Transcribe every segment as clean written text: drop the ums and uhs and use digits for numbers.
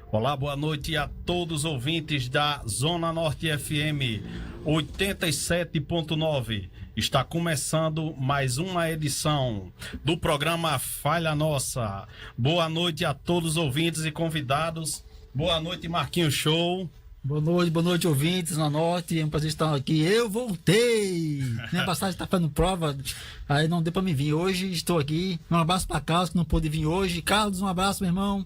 Olá, boa noite a todos os ouvintes da Zona Norte FM 87.9. Está começando mais uma edição do programa Falha Nossa. Boa noite a todos os ouvintes e convidados. Boa noite, Marquinhos Show. Boa noite, ouvintes na Norte. É um prazer estar aqui. Eu voltei! Minha passagem está fazendo prova, aí não deu para me vir. Hoje estou aqui. Um abraço para Carlos, que não pôde vir hoje. Carlos, um abraço, meu irmão.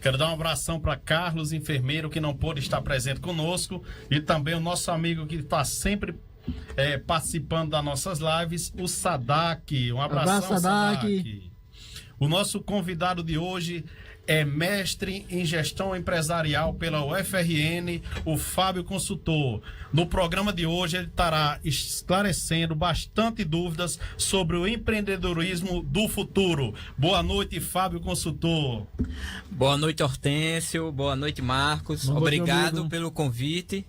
Quero dar um abração para Carlos, enfermeiro, que não pôde estar presente conosco, e também o nosso amigo que está sempre participando das nossas lives, o Sadak. Um abração, Sadak. O nosso convidado de hoje é mestre em gestão empresarial pela UFRN, o Fábio Consultor. No programa de hoje ele estará esclarecendo bastante dúvidas sobre o empreendedorismo do futuro. Boa noite, Fábio Consultor. Boa noite, Hortêncio. Boa noite, Marcos. Obrigado pelo convite.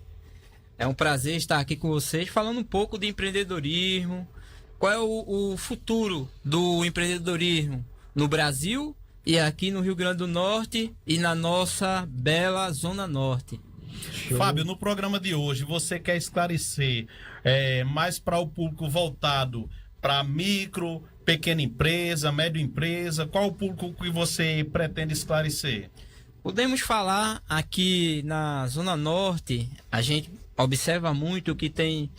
É um prazer estar aqui com vocês, falando um pouco de empreendedorismo. Qual é o futuro do empreendedorismo no Brasil e aqui no Rio Grande do Norte e na nossa bela Zona Norte. Show. Fábio, no programa de hoje você quer esclarecer mais para o público voltado para micro, pequena empresa, média empresa? Qual o público que você pretende esclarecer? Podemos falar aqui na Zona Norte, a gente observa muito que tem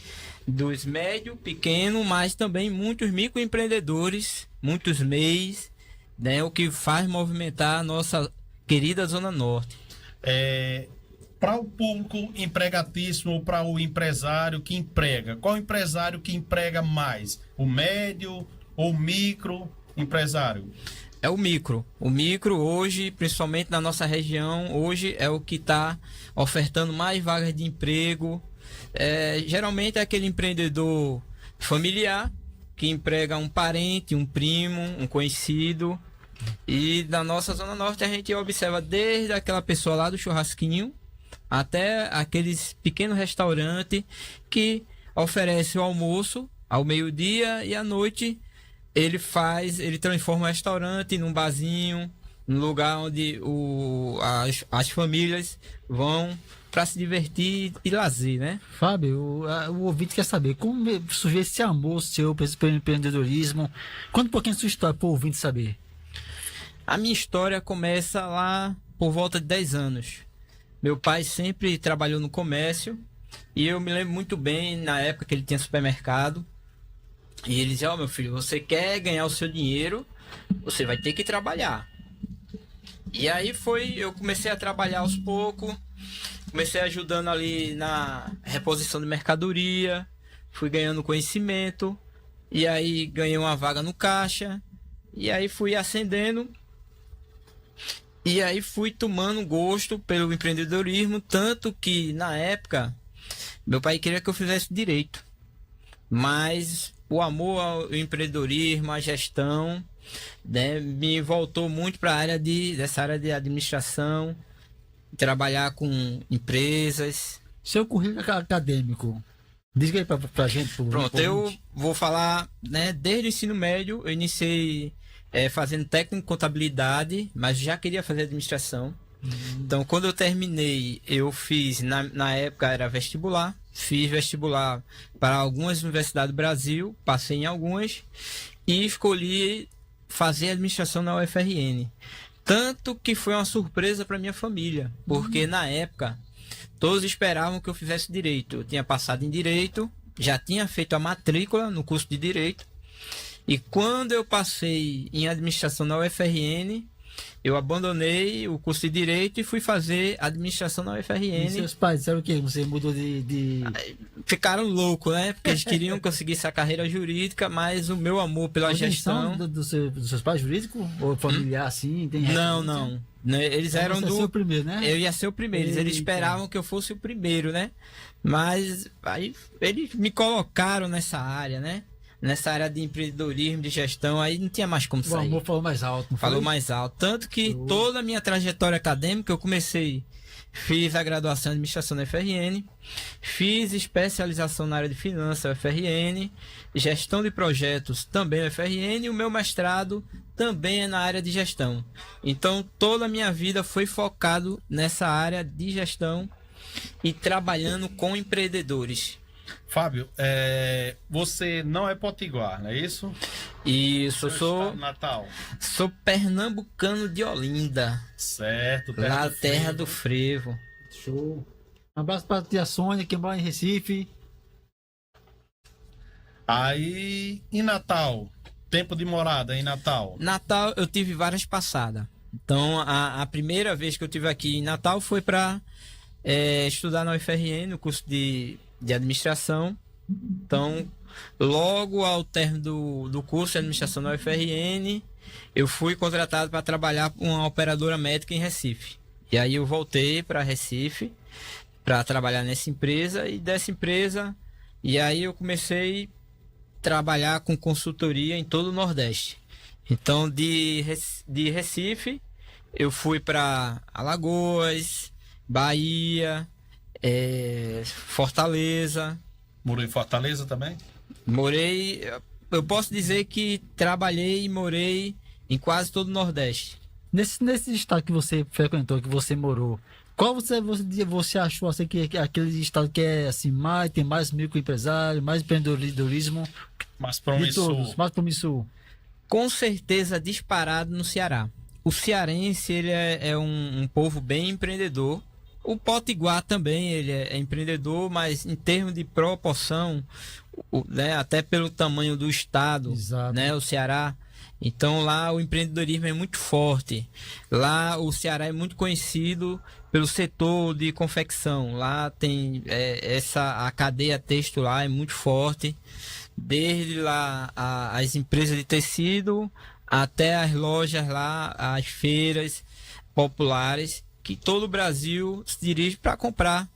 dos médio, pequeno, mas também muitos microempreendedores, muitos MEIs, né, o que faz movimentar a nossa querida Zona Norte. Para o público empregatíssimo, para o empresário que emprega, qual empresário que emprega mais? O médio ou o micro empresário? É o micro. O micro hoje, principalmente na nossa região, hoje é o que está ofertando mais vagas de emprego. Geralmente é aquele empreendedor familiar que emprega um parente, um primo, um conhecido. E na nossa Zona Norte a gente observa desde aquela pessoa lá do churrasquinho até aqueles pequenos restaurantes que oferecem o almoço ao meio-dia e à noite ele transforma o restaurante num barzinho, num lugar onde as famílias vão para se divertir e lazer, né? Fábio, o ouvinte quer saber como surgiu esse amor seu para esse empreendedorismo. Conta um pouquinho a sua história para o ouvinte saber. A minha história começa lá por volta de 10 anos. Meu pai sempre trabalhou no comércio e eu me lembro muito bem na época que ele tinha supermercado. E ele dizia: meu filho, você quer ganhar o seu dinheiro, você vai ter que trabalhar. E aí eu comecei a trabalhar aos poucos. Comecei ajudando ali na reposição de mercadoria, fui ganhando conhecimento, e aí ganhei uma vaga no caixa, e aí fui ascendendo, e aí fui tomando gosto pelo empreendedorismo, tanto que na época meu pai queria que eu fizesse direito, mas o amor ao empreendedorismo, à gestão, né, me voltou muito para dessa área de administração, trabalhar com empresas. Seu currículo acadêmico, diz aí pra gente. Pronto, eu vou falar, né, desde o ensino médio, eu iniciei fazendo técnico em contabilidade, mas já queria fazer administração. Então, quando eu terminei, eu fiz, na época era vestibular, fiz vestibular para algumas universidades do Brasil, passei em algumas, e escolhi fazer administração na UFRN. Tanto que foi uma surpresa para minha família, porque na época todos esperavam que eu fizesse direito. Eu tinha passado em direito, já tinha feito a matrícula no curso de direito, e quando eu passei em administração na UFRN, eu abandonei o curso de direito e fui fazer administração na UFRN. E seus pais disseram o quê? Você mudou de... Ficaram loucos, né? Porque eles queriam que eu seguisse a carreira jurídica, mas o meu amor pela gestão... Dos seus pais jurídicos? Ou familiar, assim? Tem não. Eles eram do... Você ia ser o primeiro, né? Eu ia ser o primeiro. Eles esperavam que eu fosse o primeiro, né? Mas aí eles me colocaram nessa área, né? Nessa área de empreendedorismo, de gestão, aí não tinha mais como sair. O amor falou mais alto. Falou mais alto. Tanto que toda a minha trajetória acadêmica eu comecei fiz a graduação em administração na UFRN, fiz especialização na área de finanças na UFRN, gestão de projetos também na UFRN, e o meu mestrado também é na área de gestão. Então, toda a minha vida foi focado nessa área de gestão e trabalhando com empreendedores. Fábio, você não é potiguar, não é isso? Isso, Natal. sou pernambucano de Olinda, Certo. lá terra do frevo. Show. Um abraço para a tia Sônia, que mora em Recife. Aí, em Natal, tempo de morada em Natal. Natal eu tive várias passadas. Então, a primeira vez que eu tive aqui em Natal foi para estudar na UFRN, no curso de administração. Então, logo ao término do curso de administração na UFRN, eu fui contratado para trabalhar com uma operadora médica em Recife. E aí eu voltei para Recife para trabalhar nessa empresa, e dessa empresa, e aí eu comecei a trabalhar com consultoria em todo o Nordeste. Então, de Recife, eu fui para Alagoas, Bahia, Fortaleza. Morou em Fortaleza também? Morei, eu posso dizer que trabalhei e morei em quase todo o Nordeste. Nesse estado que você frequentou, que você morou, qual você achou assim, que aquele estado que é assim, tem mais microempresário, mais empreendedorismo, Mais de promissor. todos, mais promissor? Com certeza disparado no Ceará. O cearense, ele é um povo bem empreendedor. O potiguar também, ele é empreendedor, mas em termos de proporção, né, até pelo tamanho do estado, Exato. né, o Ceará. Então lá o empreendedorismo é muito forte. Lá o Ceará é muito conhecido pelo setor de confecção. Lá tem a cadeia têxtil lá é muito forte. Desde lá as empresas de tecido até as lojas lá, as feiras populares, que todo o Brasil se dirige para comprar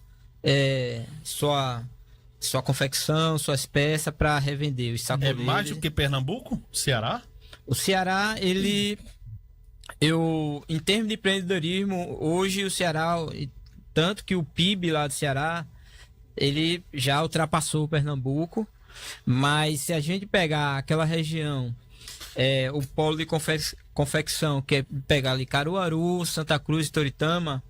sua confecção, suas peças para revender, os É sacoleiros. mais do que Pernambuco? Ceará? O Ceará, em termos de empreendedorismo, hoje o Ceará, tanto que o PIB lá do Ceará, ele já ultrapassou o Pernambuco, mas se a gente pegar aquela região, o polo de confecção, que é pegar ali Caruaru, Santa Cruz e Toritama,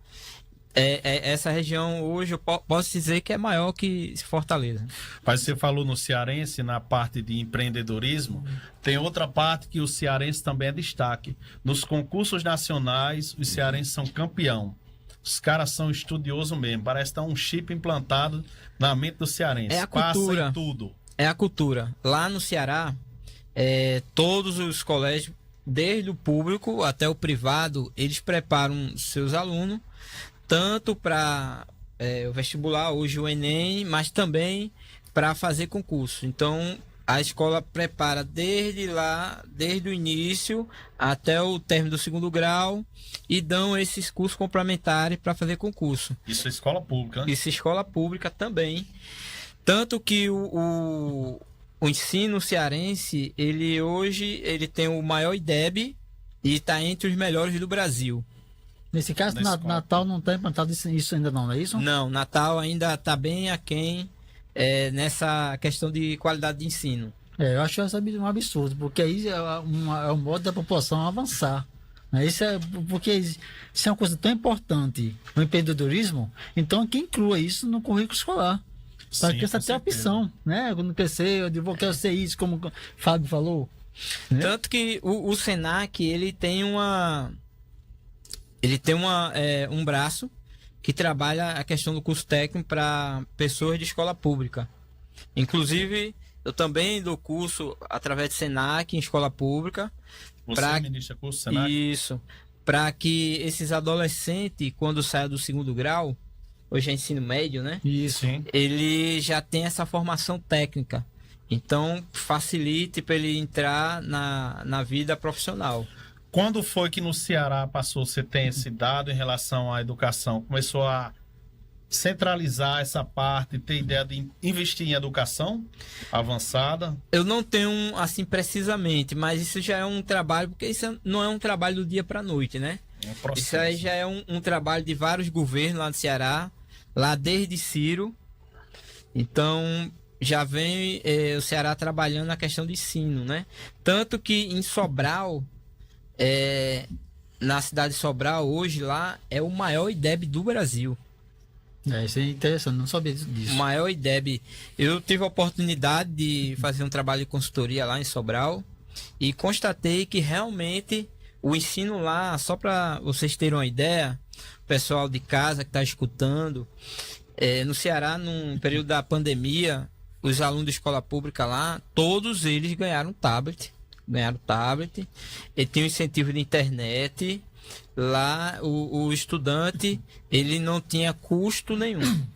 essa região hoje eu posso dizer que é maior que Fortaleza. Mas você falou no cearense, na parte de empreendedorismo, tem outra parte que o cearense também é destaque. Nos concursos nacionais, os cearenses são campeão. Os caras são estudiosos mesmo, parece que tá um chip implantado na mente do cearense. É a cultura. Passa em tudo. É a cultura. Lá no Ceará, todos os colégios, desde o público até o privado, eles preparam seus alunos tanto para o vestibular, hoje o Enem, mas também para fazer concurso. Então, a escola prepara desde o início até o término do 2º grau, e dão esses cursos complementares para fazer concurso. Isso é escola pública, né? Isso é escola pública também. Tanto que o ensino cearense, ele tem o maior IDEB e está entre os melhores do Brasil. Nesse caso, Na escola. Natal não está implantado isso ainda não é isso? Não, Natal ainda está bem aquém nessa questão de qualidade de ensino. Eu acho isso um absurdo, porque aí é um modo da população avançar. Né? Porque isso é uma coisa tão importante no empreendedorismo, então que inclua isso no currículo escolar. Para Sim, que essa com tenha certeza. opção, né? Quando crescer, eu quero ser isso, como o Fábio falou. Né? Tanto que o Senac, ele tem um braço que trabalha a questão do curso técnico para pessoas de escola pública. Inclusive, eu também dou curso através de Senac em escola pública. Você ministra curso Senac? Isso. Para que esses adolescentes, quando saem do 2º grau, hoje é ensino médio, né? Isso. Sim. Ele já tem essa formação técnica. Então, facilite para ele entrar na vida profissional. Quando foi que no Ceará você tem esse dado em relação à educação? Começou a centralizar essa parte, ter ideia de investir em educação avançada? Eu não tenho assim precisamente, mas isso já é um trabalho, porque isso não é um trabalho do dia para a noite, né? processo. Isso aí já é um trabalho de vários governos lá no Ceará, lá desde Ciro. Então, já vem o Ceará trabalhando na questão de ensino, né? Tanto que em Sobral, na cidade de Sobral, hoje lá, é o maior IDEB do Brasil. Isso é interessante, não sabia disso. O maior IDEB. Eu tive a oportunidade de fazer um trabalho de consultoria lá em Sobral e constatei que realmente o ensino lá, só para vocês terem uma ideia, o pessoal de casa que está escutando, no Ceará, no período da pandemia, os alunos de escola pública lá, todos eles ganharam tablet. E tem um incentivo de internet. Lá o estudante ele não tinha custo nenhum.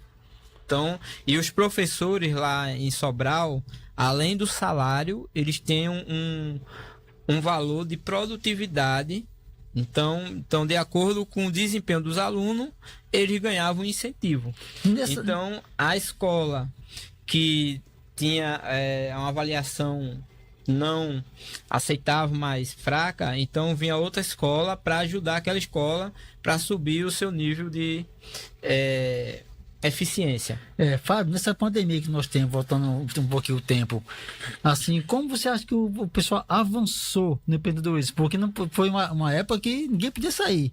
Então, e os professores lá em Sobral, além do salário, eles têm um valor de produtividade. Então, de acordo com o desempenho dos alunos, eles ganhavam um incentivo. Então, a escola que tinha uma avaliação não aceitava mais fraca, então vinha outra escola para ajudar aquela escola para subir o seu nível de eficiência. Fábio, nessa pandemia que nós temos, voltando um pouquinho o tempo, assim, como você acha que o pessoal avançou no empreendedorismo? Porque não foi uma época que ninguém podia sair.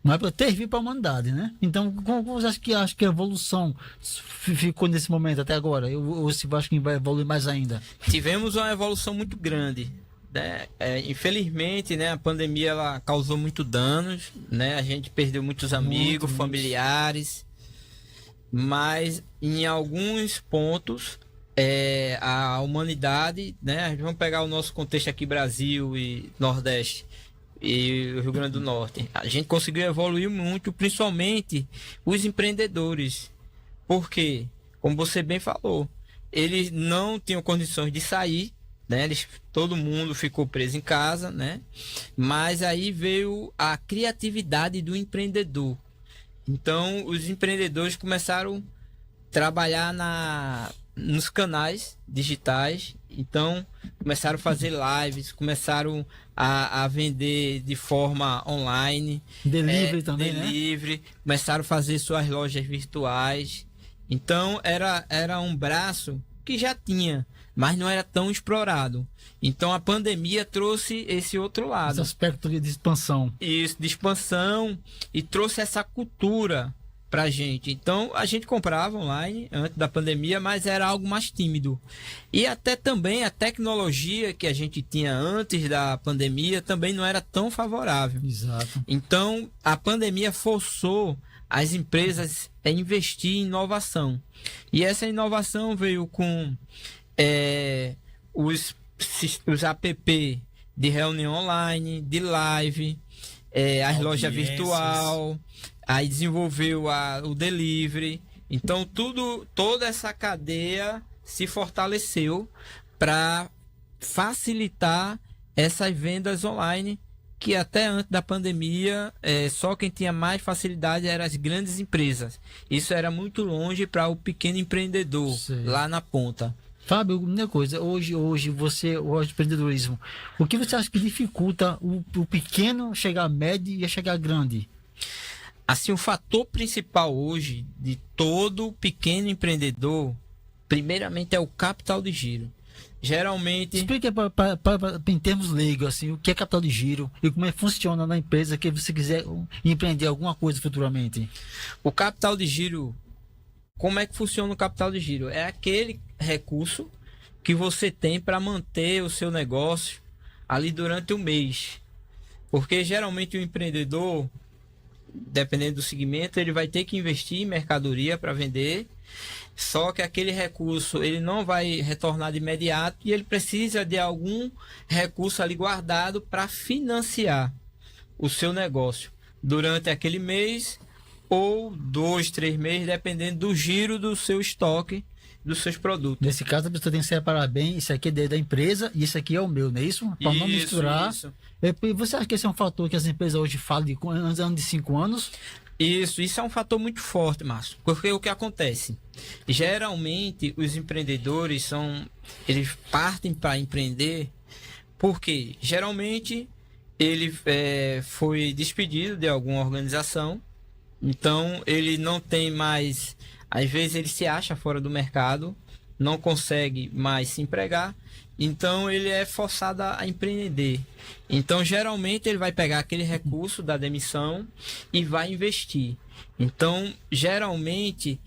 Uma época terrível para a humanidade, né? Então, como você acha que a evolução ficou nesse momento até agora? Ou você acha que vai evoluir mais ainda? Tivemos uma evolução muito grande, né? Infelizmente, né, a pandemia ela causou muito danos, né? A gente perdeu muitos amigos, familiares, mas em alguns pontos a humanidade, né? Vamos pegar o nosso contexto aqui, Brasil e Nordeste e o Rio Grande do Norte. A gente conseguiu evoluir muito, principalmente os empreendedores. Porque, como você bem falou, eles não tinham condições de sair, né? Todo mundo ficou preso em casa, né? Mas aí veio a criatividade do empreendedor. Então, os empreendedores começaram a trabalhar nos canais digitais. Então, começaram a fazer lives, começaram a vender de forma online. Delivery também, né? Começaram a fazer suas lojas virtuais. Então, era um braço que já tinha, mas não era tão explorado. Então, a pandemia trouxe esse outro lado. Esse aspecto de expansão. Isso, de expansão, e trouxe essa cultura pra gente. Então, a gente comprava online antes da pandemia, mas era algo mais tímido. E até também a tecnologia que a gente tinha antes da pandemia também não era tão favorável. Exato. Então, a pandemia forçou as empresas a investir em inovação. E essa inovação veio com os app de reunião online, de live, as lojas virtual. Aí desenvolveu o delivery. Então, toda essa cadeia se fortaleceu para facilitar essas vendas online, que até antes da pandemia, só quem tinha mais facilidade eram as grandes empresas. Isso era muito longe para o pequeno empreendedor, lá na ponta. Fábio, uma coisa, hoje o empreendedorismo, o que você acha que dificulta o pequeno chegar a médio e a chegar grande? Assim, o fator principal hoje de todo pequeno empreendedor, primeiramente, é o capital de giro. Geralmente... Explica em termos leigos, assim, o que é capital de giro e como é que funciona na empresa que você quiser empreender alguma coisa futuramente. O capital de giro, como é que funciona o capital de giro? É aquele recurso que você tem para manter o seu negócio ali durante o mês. Porque geralmente o empreendedor, dependendo do segmento, ele vai ter que investir em mercadoria para vender, só que aquele recurso ele não vai retornar de imediato e ele precisa de algum recurso ali guardado para financiar o seu negócio durante aquele mês ou 2, 3 meses, dependendo do giro do seu estoque, dos seus produtos. Nesse caso, a pessoa tem que separar bem, isso aqui é da empresa e isso aqui é o meu, não é isso? Para não misturar. Isso. Você acha que esse é um fator que as empresas hoje falam de anos de 5 anos? Isso é um fator muito forte, Márcio. Porque o que acontece? Geralmente, os empreendedores eles partem para empreender porque, geralmente, ele foi despedido de alguma organização, então ele não tem mais, às vezes ele se acha fora do mercado, não consegue mais se empregar, então ele é forçado a empreender. Então geralmente ele vai pegar aquele recurso da demissão e vai investir. Então geralmente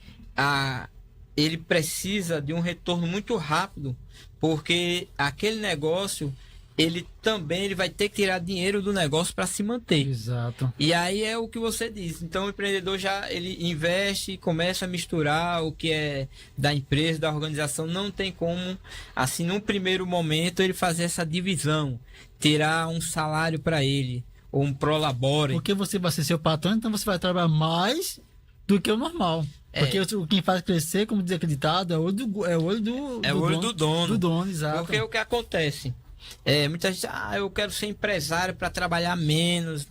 ele precisa de um retorno muito rápido, porque aquele negócio ele vai ter que tirar dinheiro do negócio para se manter. Exato. E aí é o que você disse. Então o empreendedor ele investe e começa a misturar o que é da empresa, da organização. Não tem como, assim, num primeiro momento, ele fazer essa divisão, tirar um salário para ele, ou um prolabore. Porque você vai ser seu patrão, então você vai trabalhar mais do que o normal. Porque quem faz crescer, como diz aquele ditado, é o olho do dono. Do dono, exato. Porque o que acontece? Muita gente, eu quero ser empresário para trabalhar menos.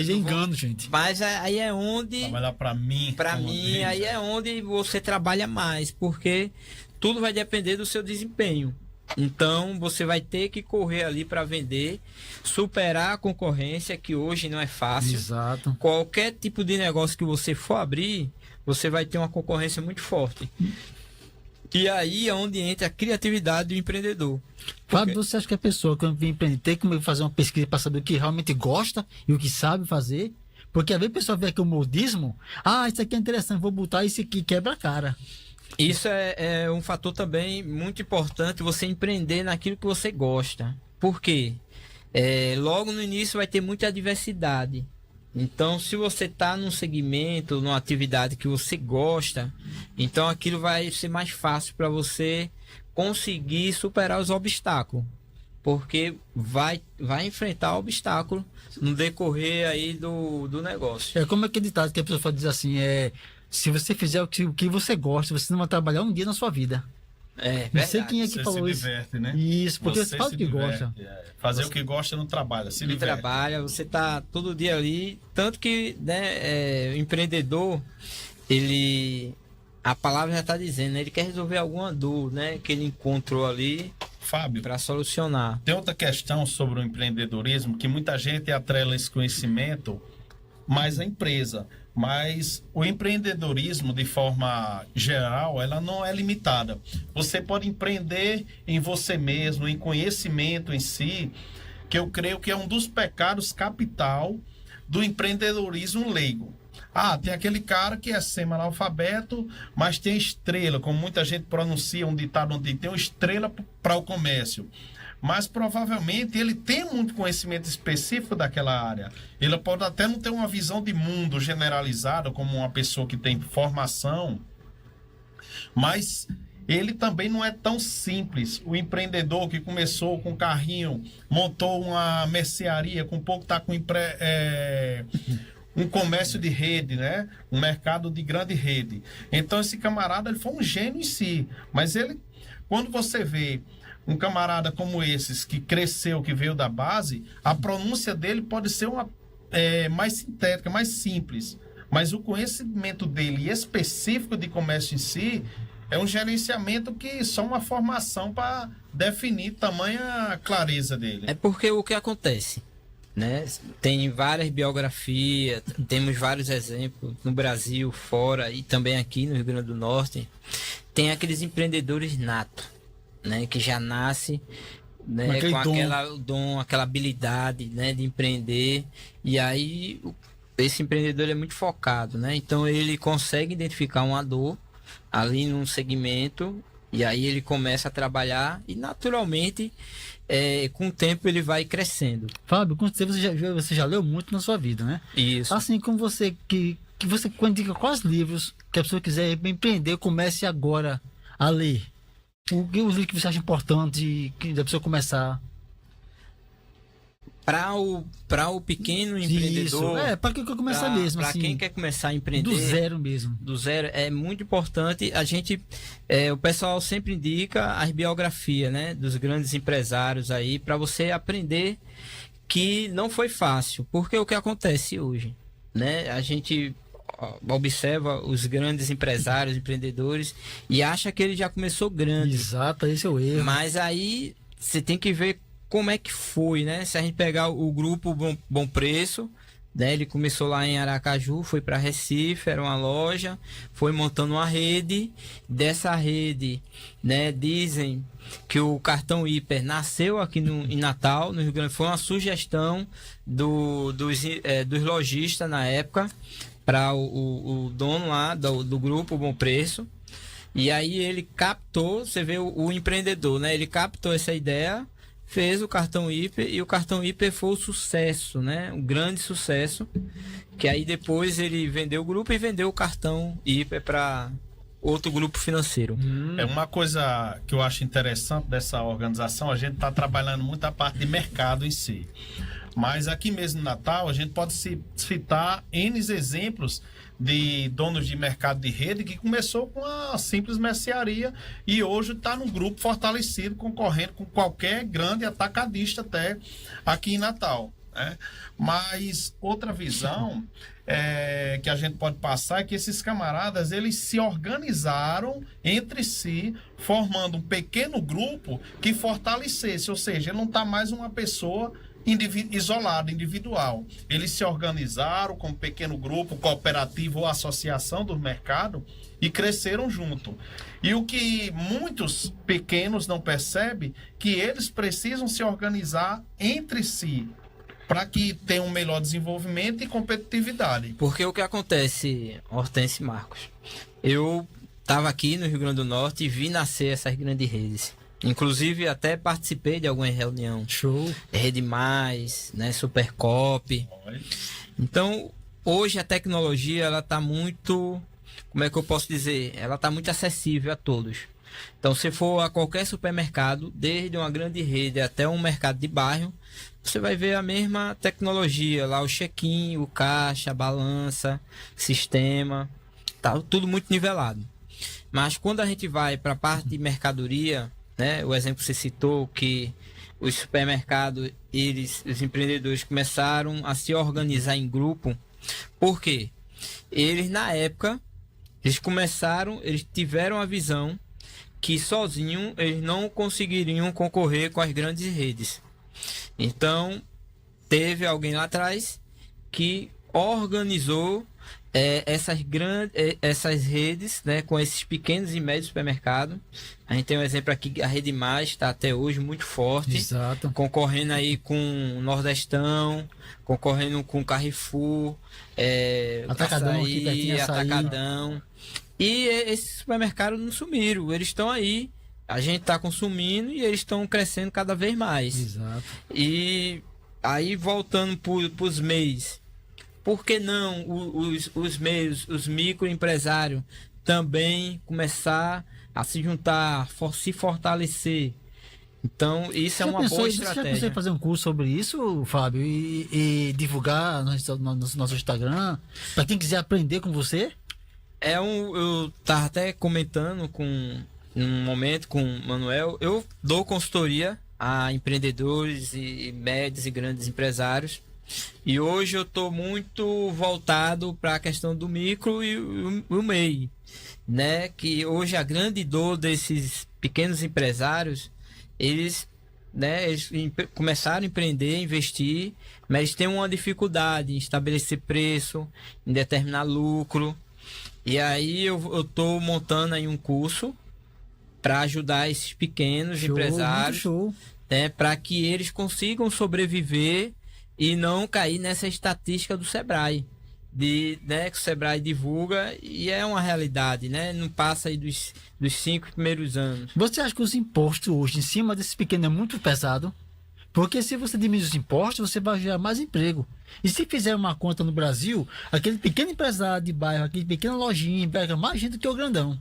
Engano, gente. Mas aí é onde. Trabalhar para mim. Para mim, aí é onde você trabalha mais, porque tudo vai depender do seu desempenho. Então você vai ter que correr ali para vender, superar a concorrência, que hoje não é fácil. Exato. Qualquer tipo de negócio que você for abrir, você vai ter uma concorrência muito forte. E aí é onde entra a criatividade do empreendedor. Fábio, você acha que a pessoa, quando vem empreender, tem que fazer uma pesquisa para saber o que realmente gosta e o que sabe fazer? Porque às vezes a pessoa vê aqui o modismo, isso aqui é interessante, vou botar isso aqui, quebra a cara. Isso é um fator também muito importante, você empreender naquilo que você gosta. Por quê? Logo no início vai ter muita diversidade. Então, se você está num segmento, numa atividade que você gosta, então aquilo vai ser mais fácil para você conseguir superar os obstáculos. Porque vai enfrentar obstáculo no decorrer aí do negócio. É como aquele ditado que a pessoa diz assim, se você fizer o que você gosta, você não vai trabalhar um dia na sua vida. Não sei quem é que você falou se diverte, né? Isso, porque você faz o que gosta. Fazer o que gosta não trabalha, se diverte. Trabalha, você tá todo dia ali, tanto que o empreendedor, a palavra já está dizendo, né? Ele quer resolver alguma dor, né, que ele encontrou ali, Fábio, para solucionar. Tem outra questão sobre o empreendedorismo, que muita gente atrela esse conhecimento mais à empresa. Mas o empreendedorismo, de forma geral, ela não é limitada. Você pode empreender em você mesmo, em conhecimento em si, que eu creio que é um dos pecados capital do empreendedorismo leigo. Tem aquele cara que é semi-analfabeto, mas tem estrela, como muita gente pronuncia um ditado onde tem uma estrela para o comércio. Mas provavelmente ele tem muito conhecimento específico daquela área. Ele pode até não ter uma visão de mundo generalizada, como uma pessoa que tem formação, mas ele também não é tão simples. O empreendedor que começou com um carrinho, montou uma mercearia, com pouco está com um comércio de rede, né? Um mercado de grande rede. Então esse camarada ele foi um gênio em si, mas ele, quando você vê um camarada como esses, que cresceu, que veio da base, a pronúncia dele pode ser mais sintética, mais simples. Mas o conhecimento dele específico de comércio em si é um gerenciamento que só uma formação para definir tamanha clareza dele. É porque o que acontece, né? Tem várias biografias, temos vários exemplos no Brasil, fora e também aqui no Rio Grande do Norte. Tem aqueles empreendedores natos, né, que já nasce, né, com aquele dom, aquela habilidade, né, de empreender. E aí esse empreendedor é muito focado, né? Então ele consegue identificar uma dor ali num segmento e aí ele começa a trabalhar e naturalmente com o tempo ele vai crescendo. Fábio, com certeza você já leu muito na sua vida, né? Isso. Assim como você que você quando indica quais livros que a pessoa quiser empreender, comece agora a ler. Os livros que você acha importante da pessoa começar? Para o pequeno empreendedor. Isso. Para quem quer começar mesmo. Para assim, quem quer começar a empreender. Do zero mesmo. Do zero. É muito importante. A gente. O pessoal sempre indica as biografias, né? Dos grandes empresários aí. Para você aprender que não foi fácil. Porque o que acontece hoje, né? A gente observa os grandes empresários, empreendedores e acha que ele já começou grande. Exato, esse é o erro. Mas aí você tem que ver como é que foi, né? Se a gente pegar o grupo Bom Preço, né? Ele começou lá em Aracaju, foi para Recife, era uma loja, foi montando uma rede. Dessa rede, né? Dizem que o cartão hiper nasceu aqui em Natal, no Rio Grande. Foi uma sugestão dos lojistas na época para o dono lá do grupo Bom Preço. E aí ele captou, você vê o empreendedor, né? Ele captou essa ideia, fez o cartão hiper, e o cartão hiper foi um sucesso, né? Um grande sucesso. Que aí depois ele vendeu o grupo e vendeu o cartão hiper para outro grupo financeiro. É uma coisa que eu acho interessante dessa organização, a gente está trabalhando muito a parte de mercado em si. Mas aqui mesmo no Natal, a gente pode citar N exemplos de donos de mercado de rede que começou com uma simples mercearia e hoje está num grupo fortalecido, concorrendo com qualquer grande atacadista até aqui em Natal, né? Mas outra visão que a gente pode passar é que esses camaradas, eles se organizaram entre si, formando um pequeno grupo que fortalecesse, ou seja, ele não está mais uma pessoa isolado, individual. Eles se organizaram como pequeno grupo, cooperativo ou associação do mercado e cresceram junto. E o que muitos pequenos não percebem, que eles precisam se organizar entre si para que tenham um melhor desenvolvimento e competitividade. Porque o que acontece, Hortêncio e Marcos? Eu estava aqui no Rio Grande do Norte e vi nascer essas grandes redes. Inclusive, até participei de alguma reunião. Show. Rede Mais, né? Supercop. Então, hoje a tecnologia, ela tá muito... Como é que eu posso dizer? Ela tá muito acessível a todos. Então, se for a qualquer supermercado, desde uma grande rede até um mercado de bairro, você vai ver a mesma tecnologia. Lá o check-in, o caixa, a balança, sistema. Tá tudo muito nivelado. Mas quando a gente vai para a parte de mercadoria... Né? O exemplo que você citou, que os supermercados, os empreendedores começaram a se organizar em grupo. Por quê? Eles, na época, eles tiveram a visão que sozinhos eles não conseguiriam concorrer com as grandes redes. Então, teve alguém lá atrás que organizou essas redes, né, com esses pequenos e médios supermercados. A gente tem um exemplo aqui, a Rede Mais está até hoje muito forte. Exato. Concorrendo aí com Nordestão, concorrendo com Carrefour, Atacadão, Açaí, aqui pertinho, Açaí. Atacadão. E esses supermercados não sumiram, eles estão aí, a gente está consumindo e eles estão crescendo cada vez mais. Exato. E aí, voltando para os MEIs, por que não os meios, os microempresários também começar a se juntar, se fortalecer? Então, isso é uma boa estratégia. Você já pensou em fazer um curso sobre isso, Fábio, e divulgar no nosso Instagram, para quem quiser aprender com você? Eu estava até comentando num momento com o Manuel, eu dou consultoria a empreendedores e médios e grandes empresários. E hoje eu estou muito voltado para a questão do micro e o MEI, né? Que hoje a grande dor desses pequenos empresários, eles começaram a empreender, investir, mas eles têm uma dificuldade em estabelecer preço, em determinar lucro. E aí eu estou montando aí um curso para ajudar esses pequenos empresários, né? Para que eles consigam sobreviver e não cair nessa estatística do Sebrae, né, que o Sebrae divulga, e é uma realidade, né? Não passa aí dos 5 primeiros anos. Você acha que os impostos hoje em cima desses pequenos é muito pesado? Porque se você diminuir os impostos, você vai gerar mais emprego. E se fizer uma conta no Brasil, aquele pequeno empresário de bairro, aquele pequeno lojinha, pega mais gente do que o grandão.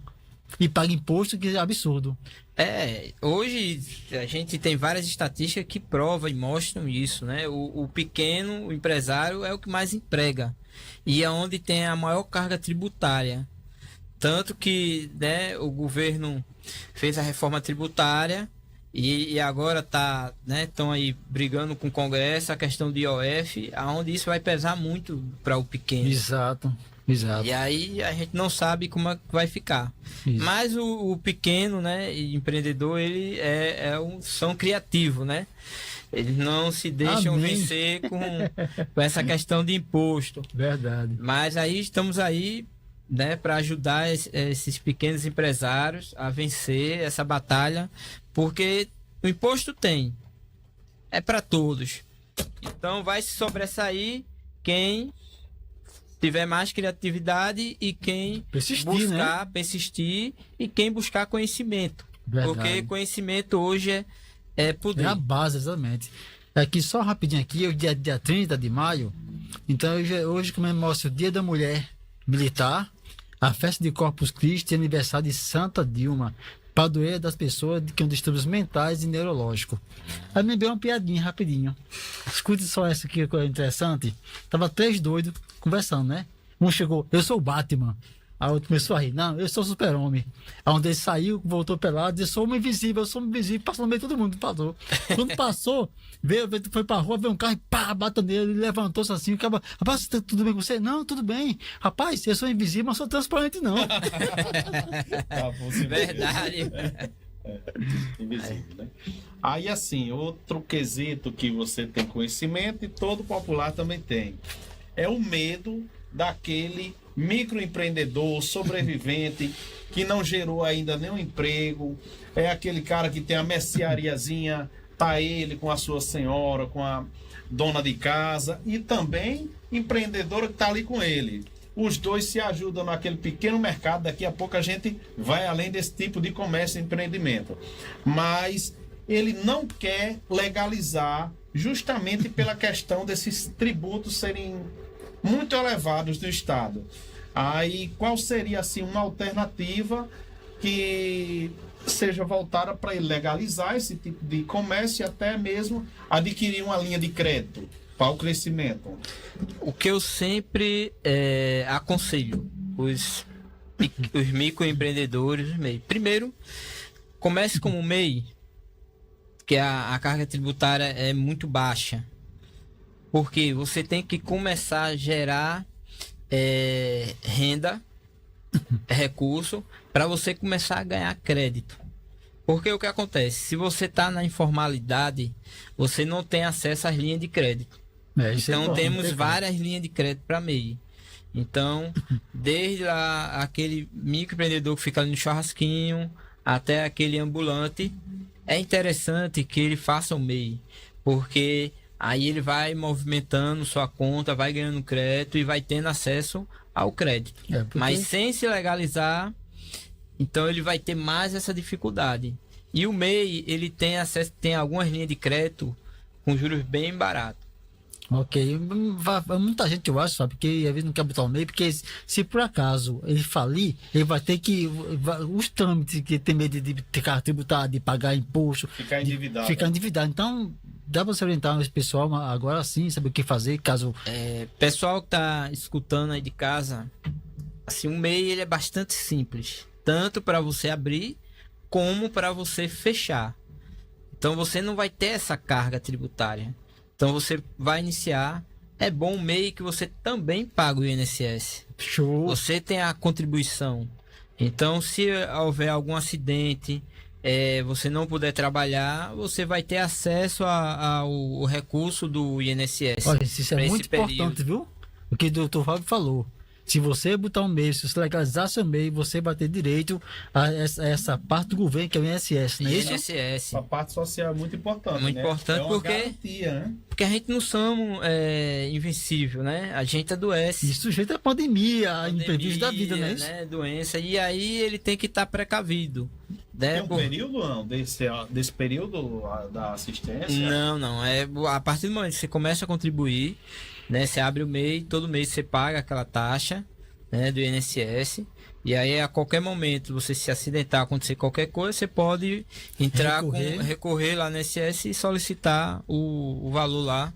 E paga imposto, que é absurdo. Hoje a gente tem várias estatísticas que provam e mostram isso, né? O pequeno, o empresário é o que mais emprega e é onde tem a maior carga tributária. Tanto que, né, o governo fez a reforma tributária e agora estão aí brigando com o Congresso a questão do IOF, aonde isso vai pesar muito para o pequeno. Exato. E aí a gente não sabe como é que vai ficar. Isso. Mas o pequeno, né, empreendedor, ele são criativo, né? Eles não se deixam Amém. vencer com essa questão de imposto. Verdade. Mas aí estamos aí, né, para ajudar esses pequenos empresários a vencer essa batalha, porque o imposto é para todos. Então vai se sobressair quem tiver mais criatividade e quem Persistir, buscar persistir e quem buscar conhecimento. Verdade. Porque conhecimento hoje é poder. É a base, exatamente. Aqui, só rapidinho aqui, o dia 30 de maio. Então, hoje comemora-se o Dia da Mulher Militar, a festa de Corpus Christi e aniversário de Santa Dilma, padroeira das pessoas que têm distúrbios mentais e neurológicos. Aí me veio uma piadinha rapidinho. Escute só essa aqui, que é interessante. Tava 3 doidos conversando, né? Um chegou, eu sou o Batman. A outra começou a rir, não, eu sou o Super-Homem. Aí onde ele saiu, voltou pelado, disse, eu sou homem invisível, passou no meio de todo mundo, passou. Quando passou, foi pra rua, veio um carro e pá, bateu nele, ele levantou-se assim, acaba, rapaz, tudo bem com você? Não, tudo bem. Rapaz, eu sou invisível, mas sou transparente não. Verdade. Invisível, né? Aí assim, outro quesito que você tem conhecimento e todo popular também tem, é o medo daquele microempreendedor, sobrevivente, que não gerou ainda nenhum emprego, é aquele cara que tem a merceariazinha, tá ele com a sua senhora, com a dona de casa, e também empreendedor que tá ali com ele. Os dois se ajudam naquele pequeno mercado. Daqui a pouco a gente vai além desse tipo de comércio e empreendimento. Mas ele não quer legalizar justamente pela questão desses tributos serem muito elevados do Estado. Aí, qual seria assim uma alternativa que seja voltada para ele legalizar esse tipo de comércio e até mesmo adquirir uma linha de crédito para o crescimento? O que eu sempre aconselho os microempreendedores, os MEI. Primeiro, comece como MEI, que a carga tributária é muito baixa. Porque você tem que começar a gerar renda, recurso, para você começar a ganhar crédito. Porque o que acontece? Se você está na informalidade, você não tem acesso às linhas de crédito. Então temos várias linhas de crédito para MEI. Então, desde lá, aquele microempreendedor que fica ali no churrasquinho, até aquele ambulante, é interessante que ele faça o MEI. Porque aí ele vai movimentando sua conta, vai ganhando crédito e vai tendo acesso ao crédito. Mas sem se legalizar, então ele vai ter mais essa dificuldade. E o MEI, ele tem acesso, tem algumas linhas de crédito com juros bem baratos. Ok, muita gente, eu acho, sabe, porque às vezes não quer botar o MEI, porque se por acaso ele falir, ele vai ter que, os trâmites que tem medo de ficar tributado, de pagar imposto, Ficar endividado. Então, dá para você orientar esse pessoal agora sim, saber o que fazer, caso... Pessoal que tá escutando aí de casa, assim, o MEI ele é bastante simples, tanto para você abrir, como para você fechar. Então você não vai ter essa carga tributária. Então você vai iniciar. É bom o MEI que você também paga o INSS. Show! Você tem a contribuição. Então, se houver algum acidente, você não puder trabalhar, você vai ter acesso ao recurso do INSS. Olha, isso é muito importante, viu? O que o doutor Fábio falou. Se você botar um MEI, se você legalizar seu MEI, você vai ter direito a essa parte do governo, que é o INSS, não é isso? INSS. A parte social é muito importante, Muito importante, é uma porque garantia, né? Porque a gente não somos invencível, né? A gente adoece. E sujeito à pandemia, a imprevisto da vida, não é isso? Né? Doença. E aí ele tem que estar precavido. Né? Tem um período, não? Desse período da assistência? Não. A partir do momento que você começa a contribuir, né? Você abre o MEI, todo mês você paga aquela taxa, né, do INSS. E aí, a qualquer momento, você se acidentar, acontecer qualquer coisa, você pode entrar recorrer lá no INSS e solicitar o valor lá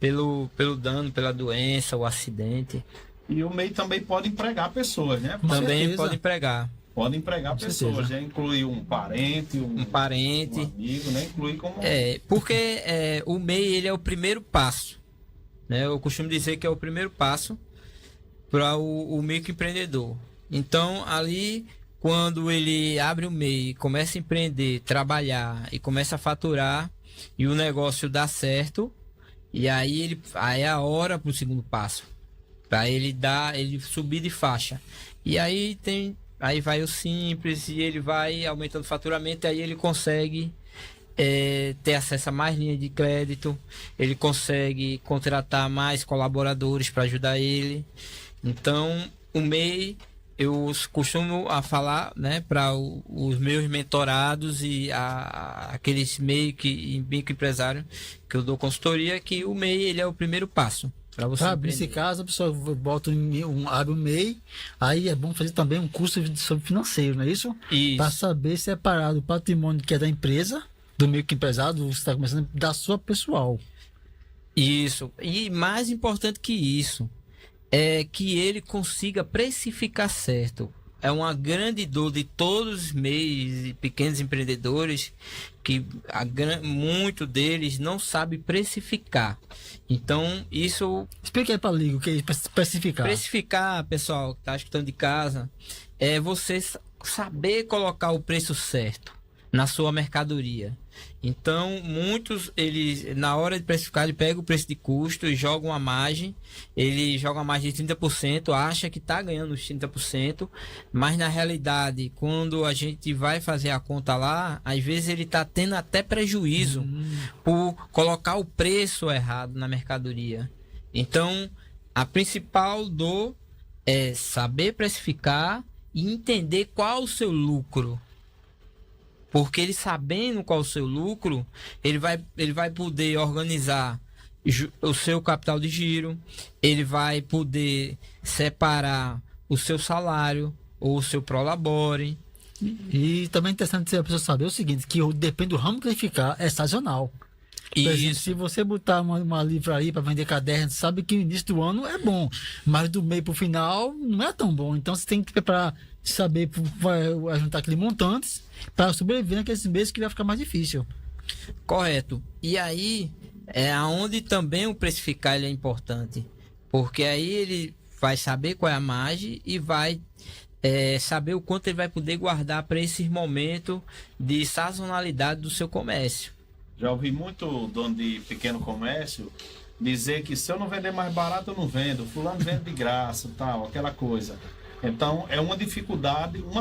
pelo dano, pela doença, o acidente. E o MEI também pode empregar pessoas, né? Também pode empregar. Pode empregar pessoas, já inclui um parente, um amigo, né? Inclui como... Porque o MEI, ele é o primeiro passo. Né? Eu costumo dizer que é o primeiro passo para o microempreendedor. Então, ali, quando ele abre o MEI, começa a empreender, trabalhar e começa a faturar, e o negócio dá certo, e aí é a hora pro segundo passo, para ele subir de faixa. E aí aí vai o simples e ele vai aumentando o faturamento, e aí ele consegue ter acesso a mais linha de crédito, ele consegue contratar mais colaboradores para ajudar ele. Então, o MEI, eu costumo falar, né, para os meus mentorados e aqueles microempresários que eu dou consultoria, que o MEI ele é o primeiro passo para você Sabe, empreender. nesse caso, a pessoa bota abre um MEI, aí é bom fazer também um curso sobre financeiro, não é isso? Isso. Para saber separar o patrimônio que é da empresa, do microempresário, você está começando, da sua pessoal. Isso. E mais importante que isso, é que ele consiga precificar certo. É uma grande dor de todos os MEIs e pequenos empreendedores, que muito deles não sabe precificar. Então, isso... Explica aí para Ligo o que é especificar. Precificar, pessoal que está escutando de casa, é você saber colocar o preço certo na sua mercadoria. Então, muitos, eles, na hora de precificar, ele pega o preço de custo e joga uma margem. Ele joga uma margem de 30%, acha que está ganhando os 30%, mas na realidade, quando a gente vai fazer a conta lá, às vezes ele está tendo até prejuízo por colocar o preço errado na mercadoria. Então, a principal dor é saber precificar e entender qual o seu lucro. Porque ele sabendo qual o seu lucro, ele vai poder organizar o seu capital de giro, ele vai poder separar o seu salário ou o seu prolabore. E também é interessante a pessoa saber o seguinte, que depende do ramo que ele ficar, é sazonal. Por exemplo, se você botar uma livraria para vender caderno, sabe que o início do ano é bom, mas do meio para o final não é tão bom. Então você tem que preparar, saber juntar aqueles montantes para sobreviver naqueles meses que vai ficar mais difícil. Correto. E aí é aonde também o precificar ele é importante, porque aí ele vai saber qual é a margem e vai saber o quanto ele vai poder guardar para esse momento de sazonalidade do seu comércio. Já ouvi muito dono de pequeno comércio dizer que se eu não vender mais barato, eu não vendo. Fulano vende de graça, tal, aquela coisa. Então, é uma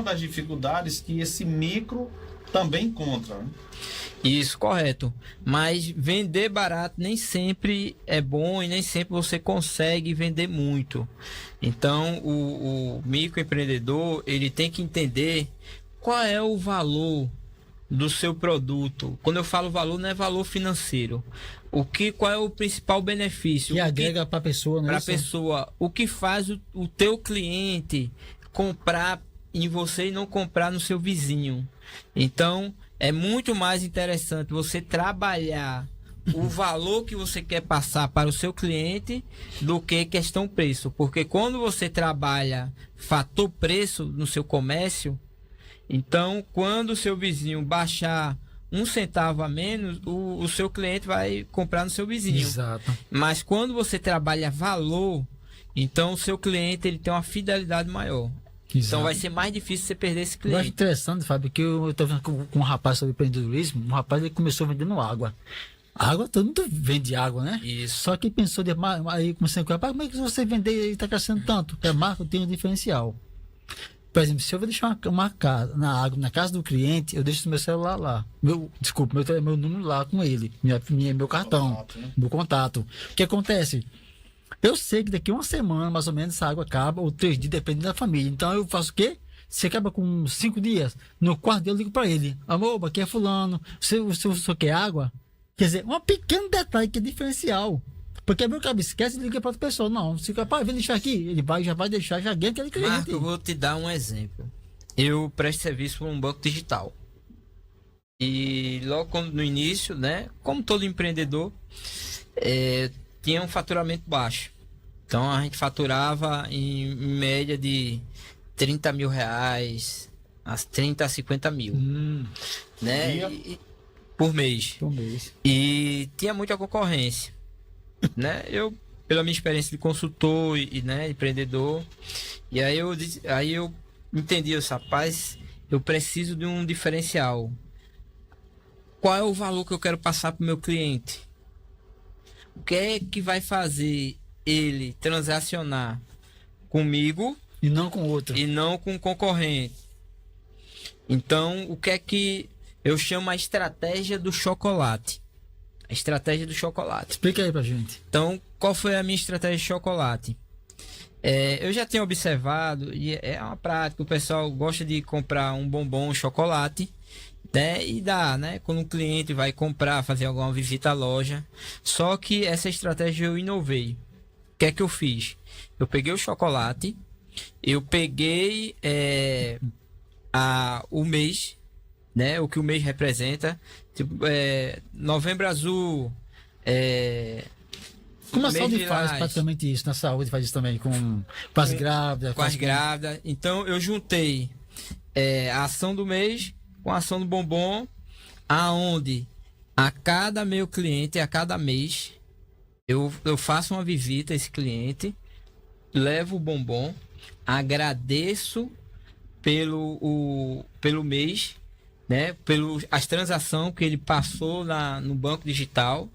das dificuldades que esse micro também encontra. Né? Isso, correto. Mas vender barato nem sempre é bom e nem sempre você consegue vender muito. Então, o microempreendedor, ele tem que entender qual é o valor do seu produto. Quando eu falo valor, não é valor financeiro. Qual é o principal benefício? Que agrega para a pessoa, né? Para a pessoa. O que faz o teu cliente comprar em você e não comprar no seu vizinho. Então, é muito mais interessante você trabalhar o valor que você quer passar para o seu cliente do que questão preço. Porque quando você trabalha fator preço no seu comércio, então, quando o seu vizinho baixar 1 centavo a menos, o seu cliente vai comprar no seu vizinho. Exato. Mas quando você trabalha valor, então o seu cliente ele tem uma fidelidade maior. Exato. Então vai ser mais difícil você perder esse Eu acho cliente. interessante, Fábio, que eu estou vendo com um rapaz sobre empreendedorismo. Um rapaz ele começou vendendo água. Água, todo mundo vende água, né? Isso. Só que pensou, aí comecei com o rapaz, como é que você vender e está crescendo tanto? Porque a marca tem um diferencial. Por exemplo, se eu vou deixar uma casa, na casa do cliente, eu deixo o meu celular lá. Meu número lá com ele. Meu cartão. Contato, né? Meu contato. O que acontece? Eu sei que daqui a uma semana, mais ou menos, essa água acaba, ou 3 dias, dependendo da família. Então eu faço o quê? Se acaba com 5 dias, no quarto dia eu ligo para ele. Amor, aqui é fulano. O senhor quer água? Quer dizer, um pequeno detalhe que é diferencial. Porque meu cabeça esquece e liga para outra pessoa. Não, se capaz, vem deixar aqui. Ele já vai deixar, já ganha aquele cliente. Marco, eu vou te dar um exemplo. Eu presto serviço para um banco digital. E logo no início, né, como todo empreendedor, tinha um faturamento baixo. Então a gente faturava em média de 30 mil reais, a 30 a 50 mil. Né? Por mês. Por mês. E tinha muita concorrência. Né? Eu, pela minha experiência de consultor e né, empreendedor, e aí eu entendi, rapaz, eu preciso de um diferencial. qual é o valor que eu quero passar para o meu cliente? O que é que vai fazer ele transacionar comigo E não com outro. e não com o concorrente? Então, o que é que eu chamo a estratégia do chocolate? A estratégia do chocolate. Explica aí pra gente. Então, qual foi a minha estratégia de chocolate? Eu já tinha observado, e é uma prática, o pessoal gosta de comprar um bombom, um chocolate, né? E dá, né? Quando o cliente vai comprar, fazer alguma visita à loja. Só que essa estratégia eu inovei. O que é que eu fiz? Eu peguei o chocolate, eu peguei o mês, né? O que o mês representa. Tipo, Novembro Azul, Como a mês saúde lilás. faz praticamente isso, na saúde faz isso também, com as grávidas. Com as grávidas. Então eu juntei a ação do mês com a ação do bombom, aonde a cada meu cliente, a cada mês, eu faço uma visita a esse cliente, levo o bombom, agradeço pelo mês, né? As transações que ele passou no banco digital.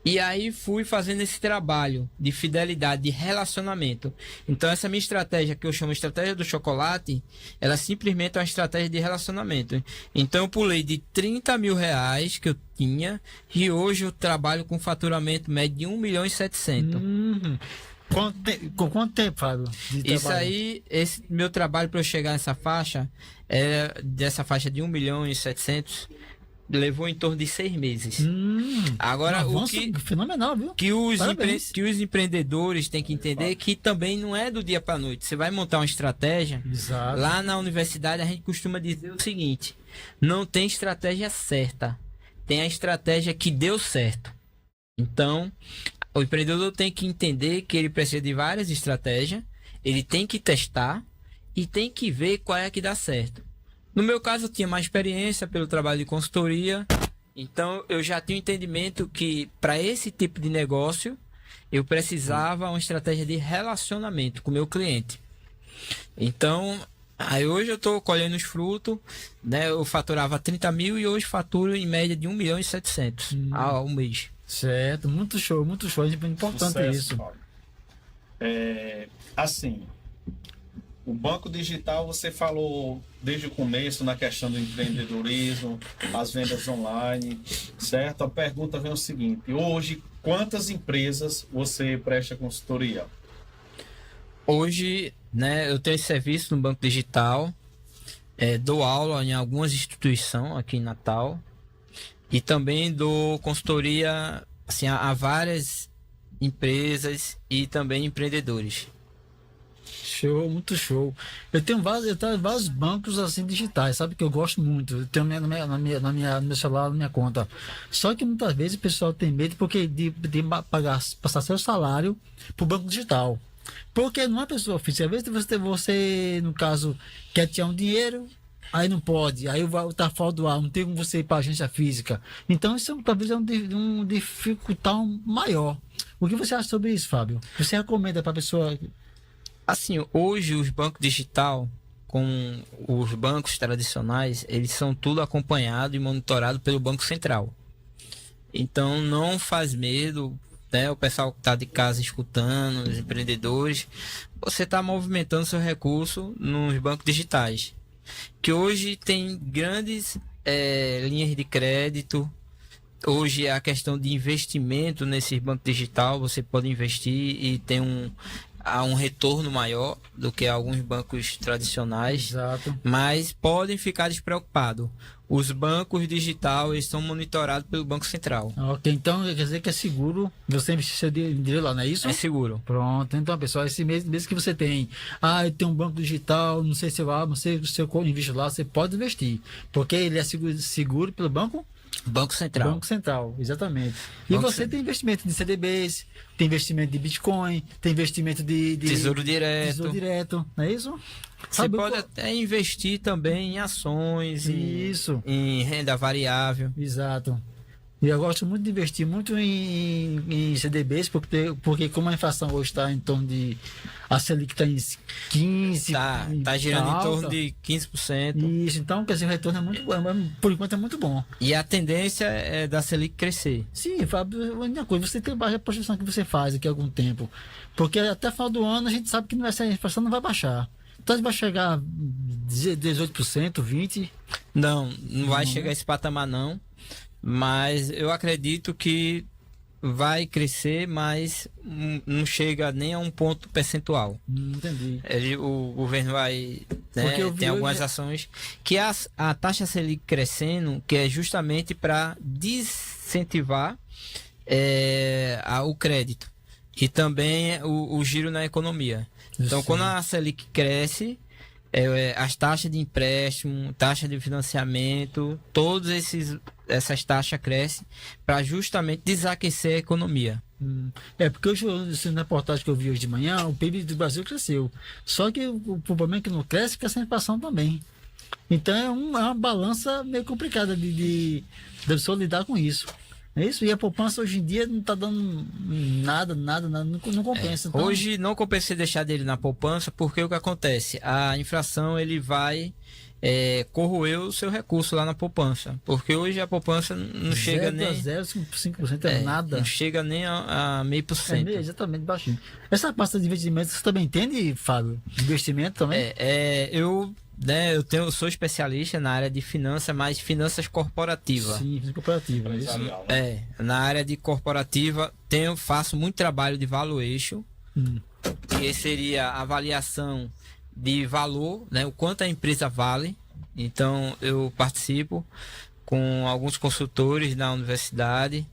E aí fui fazendo esse trabalho de fidelidade, de relacionamento. Então essa minha estratégia, que eu chamo de estratégia do chocolate, ela simplesmente é uma estratégia de relacionamento. Então eu pulei de 30 mil reais que eu tinha, e hoje eu trabalho com faturamento médio de 1 milhão e 700. Com quanto tempo, Fábio? De Isso trabalho? aí, esse meu trabalho para eu chegar nessa faixa, dessa faixa de 1 milhão e 700, levou em torno de 6 meses. Agora, Um o avanço que... fenomenal, viu? Que os Parabéns. empreendedores têm que entender que também não é do dia para noite. Você vai montar uma estratégia. Exato. Lá na universidade a gente costuma dizer o seguinte: não tem estratégia certa, tem a estratégia que deu certo. Então, o empreendedor tem que entender que ele precisa de várias estratégias, ele tem que testar e tem que ver qual é a que dá certo. No meu caso, eu tinha mais experiência pelo trabalho de consultoria. Então, eu já tinha um entendimento que, para esse tipo de negócio, eu precisava uma estratégia de relacionamento com o meu cliente. Então, aí hoje eu estou colhendo os frutos, né? Eu faturava 30 mil e hoje faturo em média de 1 milhão e 700 ao mês. Certo, muito show, muito show. É importante Sucesso, isso. Fábio. Assim, o banco digital, você falou desde o começo na questão do empreendedorismo, as vendas online, certo? A pergunta vem o seguinte: hoje, quantas empresas você presta consultoria? Hoje, né, eu tenho esse serviço no banco digital, dou aula em algumas instituições aqui em Natal e também dou consultoria assim, a várias empresas e também empreendedores. Show, muito show. Eu tenho vários bancos assim digitais, sabe, que eu gosto muito. Eu tenho no meu celular, na minha conta. Só que muitas vezes o pessoal tem medo porque de passar seu salário pro banco digital. Porque não é pessoa física. Às vezes você, no caso, quer tirar um dinheiro, aí não pode, aí tá fora do ar, não tem como você ir para agência física. Então isso talvez é um dificultar maior. O que você acha sobre isso, Fábio? Você recomenda para a pessoa? Assim, hoje os bancos digital com os bancos tradicionais, eles são tudo acompanhado e monitorado pelo Banco Central. Então não faz medo, né? O pessoal que está de casa escutando, os empreendedores, você está movimentando seu recurso nos bancos digitais, que hoje tem grandes linhas de crédito. Hoje a questão de investimento nesse banco digital, você pode investir e tem há um retorno maior do que alguns bancos tradicionais. Exato. Mas podem ficar despreocupados. Os bancos digitais são monitorados pelo Banco Central. Ok, então quer dizer que é seguro você investir seu dinheiro lá, não é isso? É seguro. Pronto, então pessoal, esse mesmo que você tem, eu tenho um banco digital, não sei se se eu investir lá, você pode investir, porque ele é seguro pelo Banco Central. Banco Central, exatamente. E Banco você tem investimento de CDBs, tem investimento de Bitcoin, tem investimento de Tesouro Direto. Tesouro Direto, não é isso? Você pode até investir também em ações, Isso. em renda variável. Exato. E eu gosto muito de investir muito em CDBs, porque como a inflação hoje está em torno de... A Selic está em 15%. Tá girando em alta. torno de 15%. Isso, então, quer dizer, o retorno é muito bom. Por enquanto é muito bom. E a tendência é da Selic crescer. Sim, Fábio, a única coisa, você tem a projeção que você faz daqui a algum tempo. Porque até final do ano a gente sabe que não vai ser, a inflação não vai baixar. Então vai chegar 18%, 20%. Não vai chegar a esse patamar não. Mas eu acredito que vai crescer, mas não chega nem a um ponto percentual. Entendi. O governo vai, né, Porque eu vi tem algumas hoje- ações que a taxa Selic crescendo, que é justamente para desincentivar o crédito e também o giro na economia. Então, Sim. quando a Selic cresce, as taxas de empréstimo, taxa de financiamento, essas taxas crescem para justamente desaquecer a economia. Porque hoje, na reportagem que eu vi hoje de manhã, o PIB do Brasil cresceu. Só que o problema é que não cresce, que essa inflação também. Então é uma balança meio complicada de pessoa lidar com isso. É isso? E a poupança hoje em dia não está dando nada, não compensa. Então, Hoje não compensa deixar dele na poupança, porque o que acontece? A inflação ele vai corroer o seu recurso lá na poupança. Porque hoje a poupança não chega nem 0,5% é nada. não chega nem a 0,5%. Exatamente baixinho. Essa pasta de investimentos, você também entende, Fábio? Investimento também? Eu sou especialista na área de finanças, mas finanças corporativas. Sim, cooperativa. Isso. Na área de corporativa, faço muito trabalho de valuation, que seria a avaliação de valor, né, o quanto a empresa vale. Então, eu participo com alguns consultores na universidade.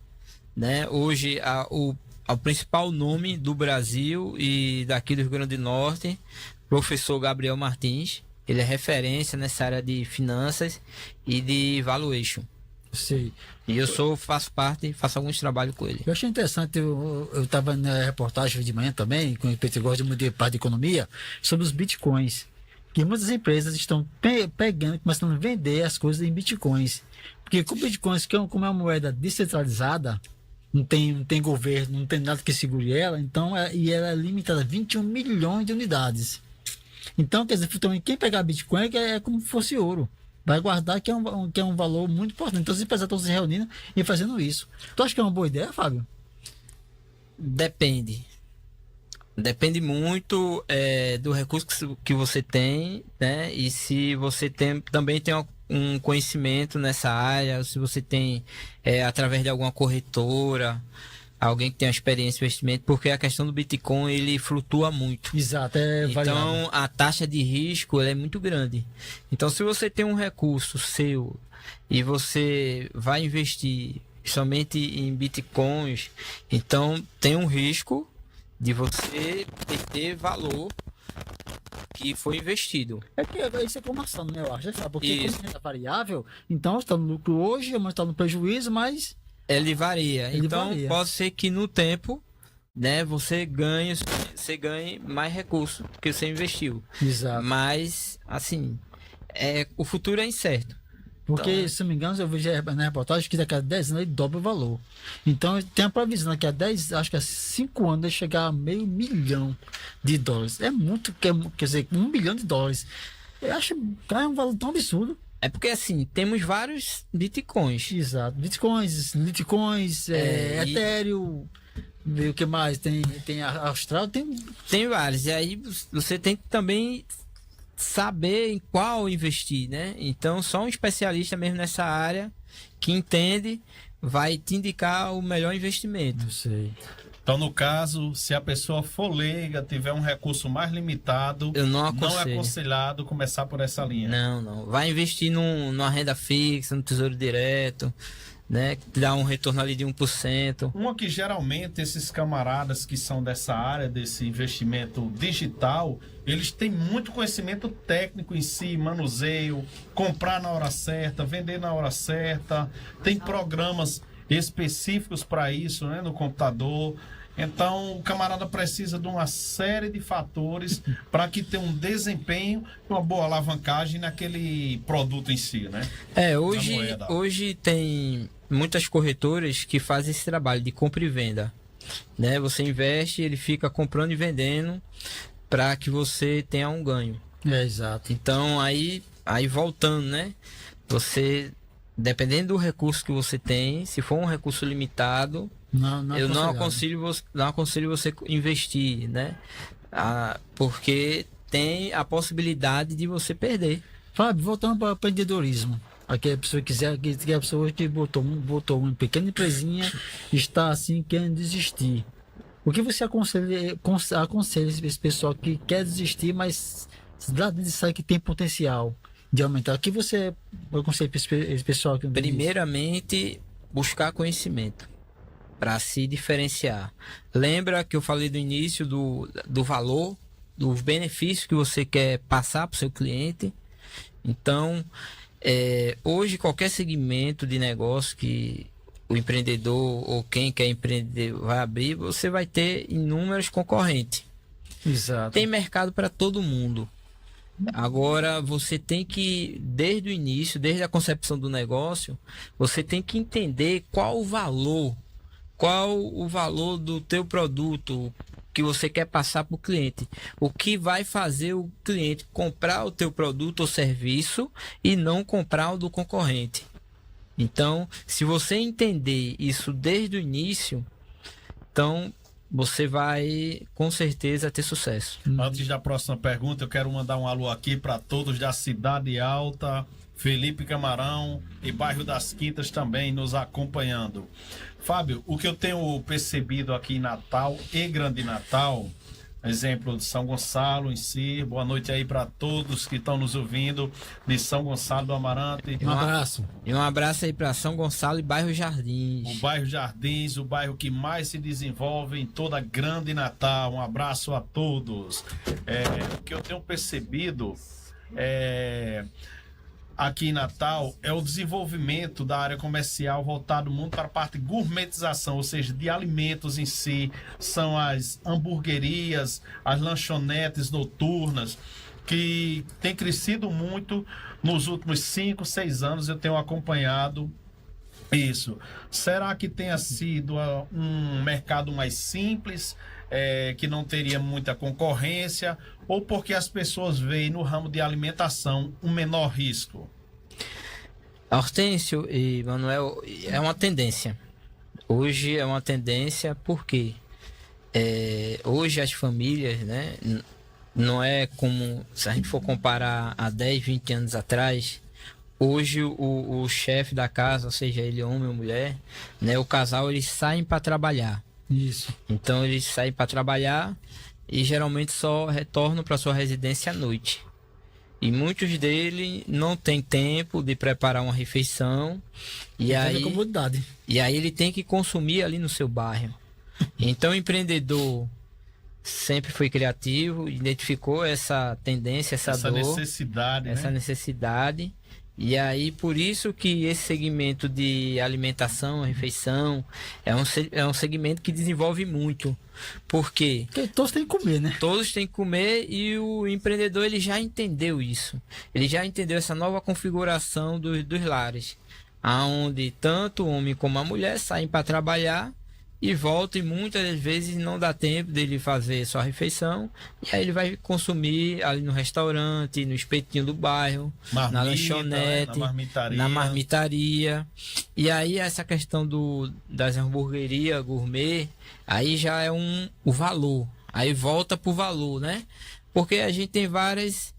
Né? Hoje, o principal nome do Brasil e daqui do Rio Grande do Norte, professor Gabriel Martins. Ele é referência nessa área de finanças e de valuation. Sei. E faço alguns trabalhos com ele. Eu achei interessante, eu estava na reportagem de manhã também, com o Pedro gosta de parte de economia, sobre os bitcoins. Que muitas empresas estão pegando, começando a vender as coisas em bitcoins. Porque com bitcoins, como é uma moeda descentralizada, não tem governo, não tem nada que segure ela, então e ela é limitada a 21 milhões de unidades. Então, quer dizer, também quem pegar Bitcoin é como se fosse ouro. Vai guardar que é um valor muito importante. Então, os empresários estão se reunindo e fazendo isso. Tu acha que é uma boa ideia, Fábio? Depende. Depende muito do recurso que você tem, né? E se você também tem um conhecimento nessa área, se você tem através de alguma corretora, alguém que tem uma experiência em investimento, porque a questão do Bitcoin ele flutua muito. Exato, variável. Então a taxa de risco ela é muito grande. Então se você tem um recurso seu e você vai investir somente em Bitcoins, então tem um risco de você perder valor que foi investido. Isso é como ação, né? Eu acho, sabe? Porque Isso. como é variável, então está no lucro hoje, amanhã está no prejuízo, mas Ele varia. Então varia. pode ser que no tempo, né, você ganhe mais recurso que você investiu. exato. Mas assim, o futuro é incerto. Porque, Então, se não me engano, eu vi na reportagem que daqui a 10 anos ele dobra o valor. Então, tem a previsão daqui a 10, acho que a 5 anos, ele chegar a $500 milhão. É muito, quer dizer, $1 bilhão. Eu acho que é um valor tão absurdo. é porque assim, temos vários bitcoins. Exato. Bitcoins, Litecoins, Ethereum, o que mais? Tem a Austral, Tem vários. E aí você tem que também saber em qual investir, né? Então, só um especialista mesmo nessa área que entende vai te indicar o melhor investimento. não sei. Então, no caso, se a pessoa for leiga, tiver um recurso mais limitado, Eu não não é aconselho. aconselhado começar por essa linha. Não. Vai investir numa renda fixa, no Tesouro Direto, né? Que dá um retorno ali de 1%. Uma que geralmente esses camaradas que são dessa área, desse investimento digital, eles têm muito conhecimento técnico em si, manuseio, comprar na hora certa, vender na hora certa, tem programas específicos para isso, né, no computador. Então, o camarada precisa de uma série de fatores para que tenha um desempenho, uma boa alavancagem naquele produto em si, né? Hoje, moeda. hoje tem muitas corretoras que fazem esse trabalho de compra e venda, né? Você investe, ele fica comprando e vendendo para que você tenha um ganho. Exato. Então, aí voltando, né? Você, dependendo do recurso que você tem, se for um recurso limitado, eu não aconselho você investir, né? Porque tem a possibilidade de você perder. Fábio, voltando para o empreendedorismo. Aqui a pessoa que a pessoa que botou uma pequena empresinha está assim querendo desistir. O que você aconselha esse pessoal que quer desistir, mas sabe que tem potencial de aumentar? O que você aconselha esse pessoal que Primeiramente, buscar conhecimento para se diferenciar. Lembra que eu falei do início do valor, dos benefícios que você quer passar para o seu cliente? Então, hoje qualquer segmento de negócio que o empreendedor ou quem quer empreender vai abrir, você vai ter inúmeros concorrentes. Exato. Tem mercado para todo mundo. Agora, você tem que, desde o início, desde a concepção do negócio, você tem que entender qual o valor do teu produto que você quer passar para o cliente. O que vai fazer o cliente comprar o teu produto ou serviço e não comprar o do concorrente. Então, se você entender isso desde o início, então você vai com certeza ter sucesso. Antes da próxima pergunta, eu quero mandar um alô aqui para todos da Cidade Alta, Felipe Camarão e bairro das Quintas também nos acompanhando. Fábio, o que eu tenho percebido aqui em Natal e Grande Natal, exemplo de São Gonçalo em si, boa noite aí para todos que estão nos ouvindo de São Gonçalo do Amarante. Um abraço. E um abraço aí para São Gonçalo e bairro Jardins. O bairro Jardins, o bairro que mais se desenvolve em toda Grande Natal. Um abraço a todos. O que eu tenho percebido aqui em Natal é o desenvolvimento da área comercial voltado muito para a parte de gourmetização, ou seja, de alimentos em si. São as hamburguerias, as lanchonetes noturnas, que tem crescido muito nos últimos 5, 6 anos. Eu tenho acompanhado isso. Será que tenha sido um mercado mais simples, que não teria muita concorrência, ou porque as pessoas veem no ramo de alimentação um menor risco? Hortêncio e Manuel, é uma tendência. Hoje é uma tendência porque hoje as famílias, né, não é como se a gente for comparar a 10, 20 anos atrás. Hoje o chefe da casa, seja ele homem ou mulher, né, o casal, eles saem para trabalhar. Isso. Então eles saem para trabalhar e geralmente só retornam para sua residência à noite. E muitos deles não têm tempo de preparar uma refeição e aí ele tem que consumir ali no seu bairro. Então o empreendedor sempre foi criativo, identificou essa tendência, essa dor, necessidade, essa necessidade. E aí, por isso que esse segmento de alimentação, refeição, é um segmento que desenvolve muito. Por quê? Porque todos têm que comer, né? Todos têm que comer e o empreendedor ele já entendeu isso. Ele já entendeu essa nova configuração dos lares, aonde tanto o homem como a mulher saem para trabalhar e voltam, e muitas vezes não dá tempo dele fazer sua refeição, e aí ele vai consumir ali no restaurante, no espetinho do bairro, na lanchonete, na marmitaria. E aí essa questão das hamburguerias gourmet, aí já é o valor, aí volta pro valor, né? Porque a gente tem vários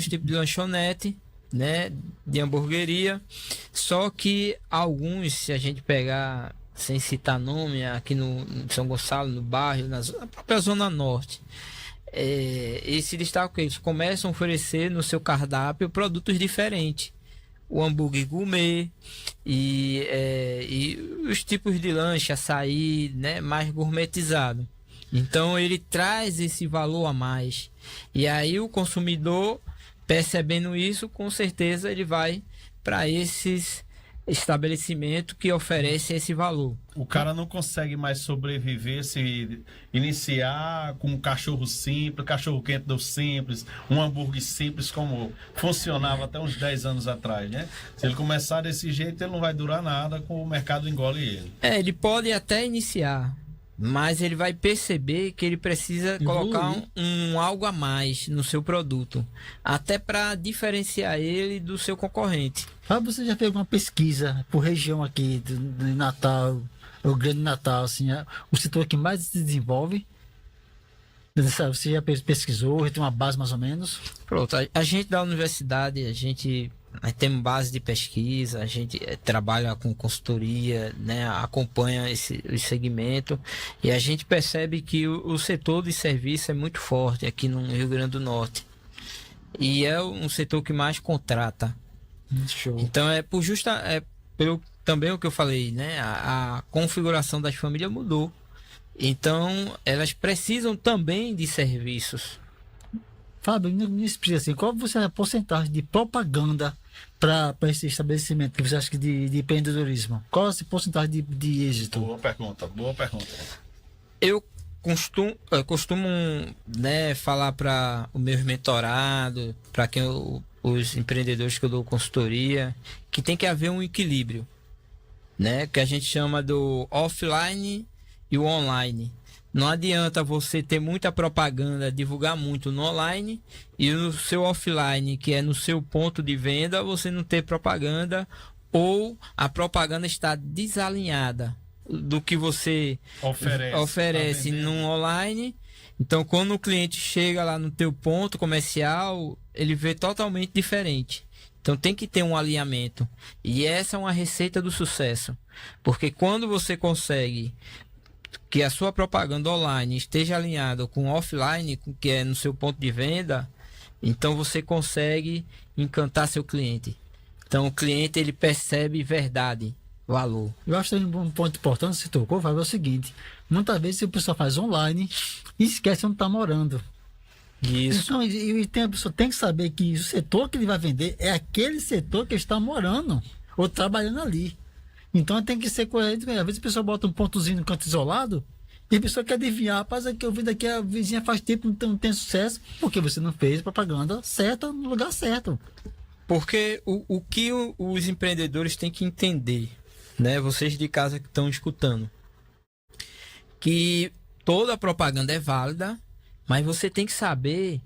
tipos de lanchonete, né, de hamburgueria, só que alguns, se a gente pegar sem citar nome, aqui no São Gonçalo, no bairro, na própria Zona Norte, eles se destacam que eles começam a oferecer no seu cardápio produtos diferentes. O hambúrguer gourmet e os tipos de lanche, açaí, né, mais gourmetizado. Então ele traz esse valor a mais. E aí o consumidor, percebendo isso, com certeza ele vai para esses estabelecimento que oferece esse valor. O cara não consegue mais sobreviver se iniciar com um cachorro simples, cachorro quente do simples, um hambúrguer simples como funcionava até uns 10 anos atrás, né? Se ele começar desse jeito, ele não vai durar nada, com o mercado engole ele. Ele pode até iniciar, mas ele vai perceber que ele precisa colocar um algo a mais no seu produto, até para diferenciar ele do seu concorrente. Você já fez alguma pesquisa por região aqui de Natal, o Grande Natal, assim, o setor que mais se desenvolve? Você já pesquisou, tem uma base mais ou menos? Pronto, a gente da universidade, a gente tem base de pesquisa, a gente trabalha com consultoria, né, acompanha o segmento, e a gente percebe que o setor de serviço é muito forte aqui no Rio Grande do Norte. E é um setor que mais contrata. Show. Então pelo também o que eu falei, né? A configuração das famílias mudou. Então elas precisam também de serviços. Fábio, me explica assim, qual você é a porcentagem de propaganda para esse estabelecimento que você acha que de empreendedorismo? Qual é a porcentagem de êxito? Boa pergunta, boa pergunta. Eu costumo, né, falar para o meu mentorado, para os empreendedores que eu dou consultoria, que tem que haver um equilíbrio, né, que a gente chama do offline e o online. Não adianta você ter muita propaganda, divulgar muito no online, e no seu offline, que é no seu ponto de venda, você não ter propaganda, ou a propaganda está desalinhada do que você oferece tá no online. Então, quando o cliente chega lá no teu ponto comercial, ele vê totalmente diferente. Então, tem que ter um alinhamento. E essa é uma receita do sucesso. Porque quando você consegue que a sua propaganda online esteja alinhada com o offline, que é no seu ponto de venda, então você consegue encantar seu cliente. Então, o cliente, ele percebe verdade, valor. Eu acho que um ponto importante que você tocou, Fábio, é o seguinte: muitas vezes o pessoal faz online e esquece onde está morando. Isso. Então, a pessoa tem que saber que o setor que ele vai vender é aquele setor que ele está morando ou trabalhando ali. Então tem que ser coerente. Às vezes a pessoa bota um pontozinho no canto isolado e a pessoa quer adivinhar, rapaz, aqui eu vi daqui, a vizinha faz tempo, não tem sucesso, porque você não fez propaganda certa no lugar certo. Porque o que os empreendedores têm que entender, né? Vocês de casa que estão escutando, que toda propaganda é válida, mas você tem que saber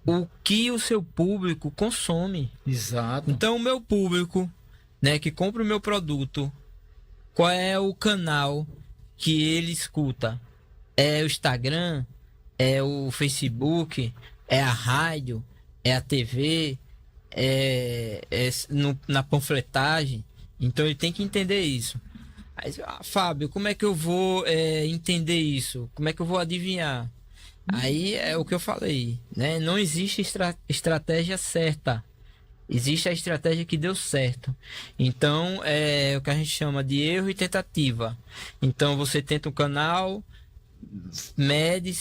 o que o seu público consome. Exato. Então, o meu público, né, que compra o meu produto, qual é o canal que ele escuta? É o Instagram? É o Facebook? É a rádio? É a TV? Na panfletagem? Então ele tem que entender isso. Aí, Fábio, como é que eu vou entender isso? Como é que eu vou adivinhar? Aí é o que eu falei, né? Não existe estratégia certa. Existe a estratégia que deu certo. Então, é o que a gente chama de erro e tentativa. Então, você tenta um canal, mede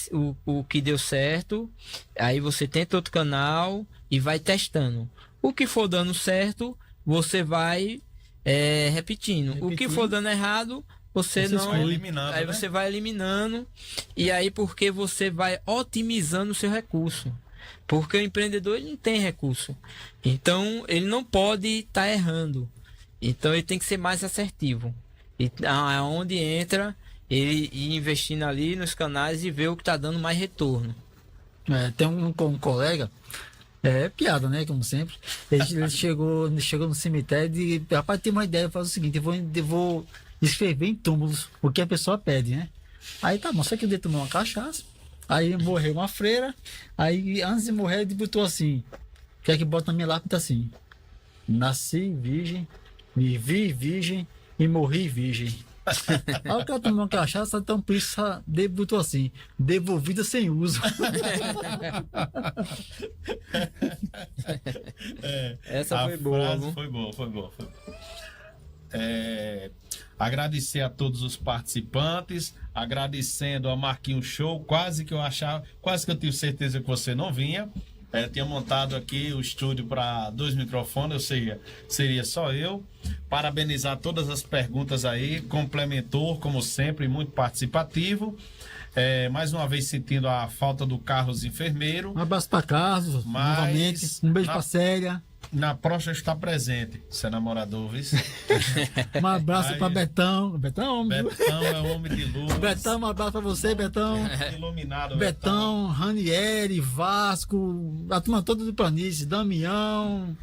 o que deu certo, aí você tenta outro canal e vai testando. O que for dando certo, você vai repetindo. O que for dando errado, você não vai eliminando, aí né? você vai eliminando, e aí porque você vai otimizando o seu recurso. Porque o empreendedor, ele não tem recurso. Então, ele não pode estar errando. Então, ele tem que ser mais assertivo. E aonde entra, ele ir investindo ali nos canais e ver o que está dando mais retorno. Tem um colega, piada, né? Como sempre. Ele chegou no cemitério e, rapaz, tem uma ideia, faz o seguinte: eu vou escrever em túmulos o que a pessoa pede, né? Aí tá bom, só que ele tomou uma cachaça. Aí morreu uma freira. Aí antes de morrer ele botou assim: o que é que bota na minha lápide assim? Nasci virgem, vivi virgem e morri virgem. Aí o cara tomou uma cachaça, então por isso botou assim: devolvida sem uso. Essa foi boa, viu? Foi boa. Agradecer a todos os participantes, agradecendo a Marquinhos Show, quase que eu tenho certeza que você não vinha, Tinha montado aqui o estúdio para 2 microfones, ou seja, seria só eu. Parabenizar todas as perguntas aí, complementou, como sempre, muito participativo. Mais uma vez sentindo a falta do Carlos Enfermeiro. Um abraço para Carlos, Mas novamente. Um beijo para Célia. Na próxima está presente, seu namorador, viu? Um abraço para Betão. Betão é homem de luz. Betão, um abraço para você, Betão. Iluminado, Betão, Ranieri, Vasco, a turma toda do Planície, Damião,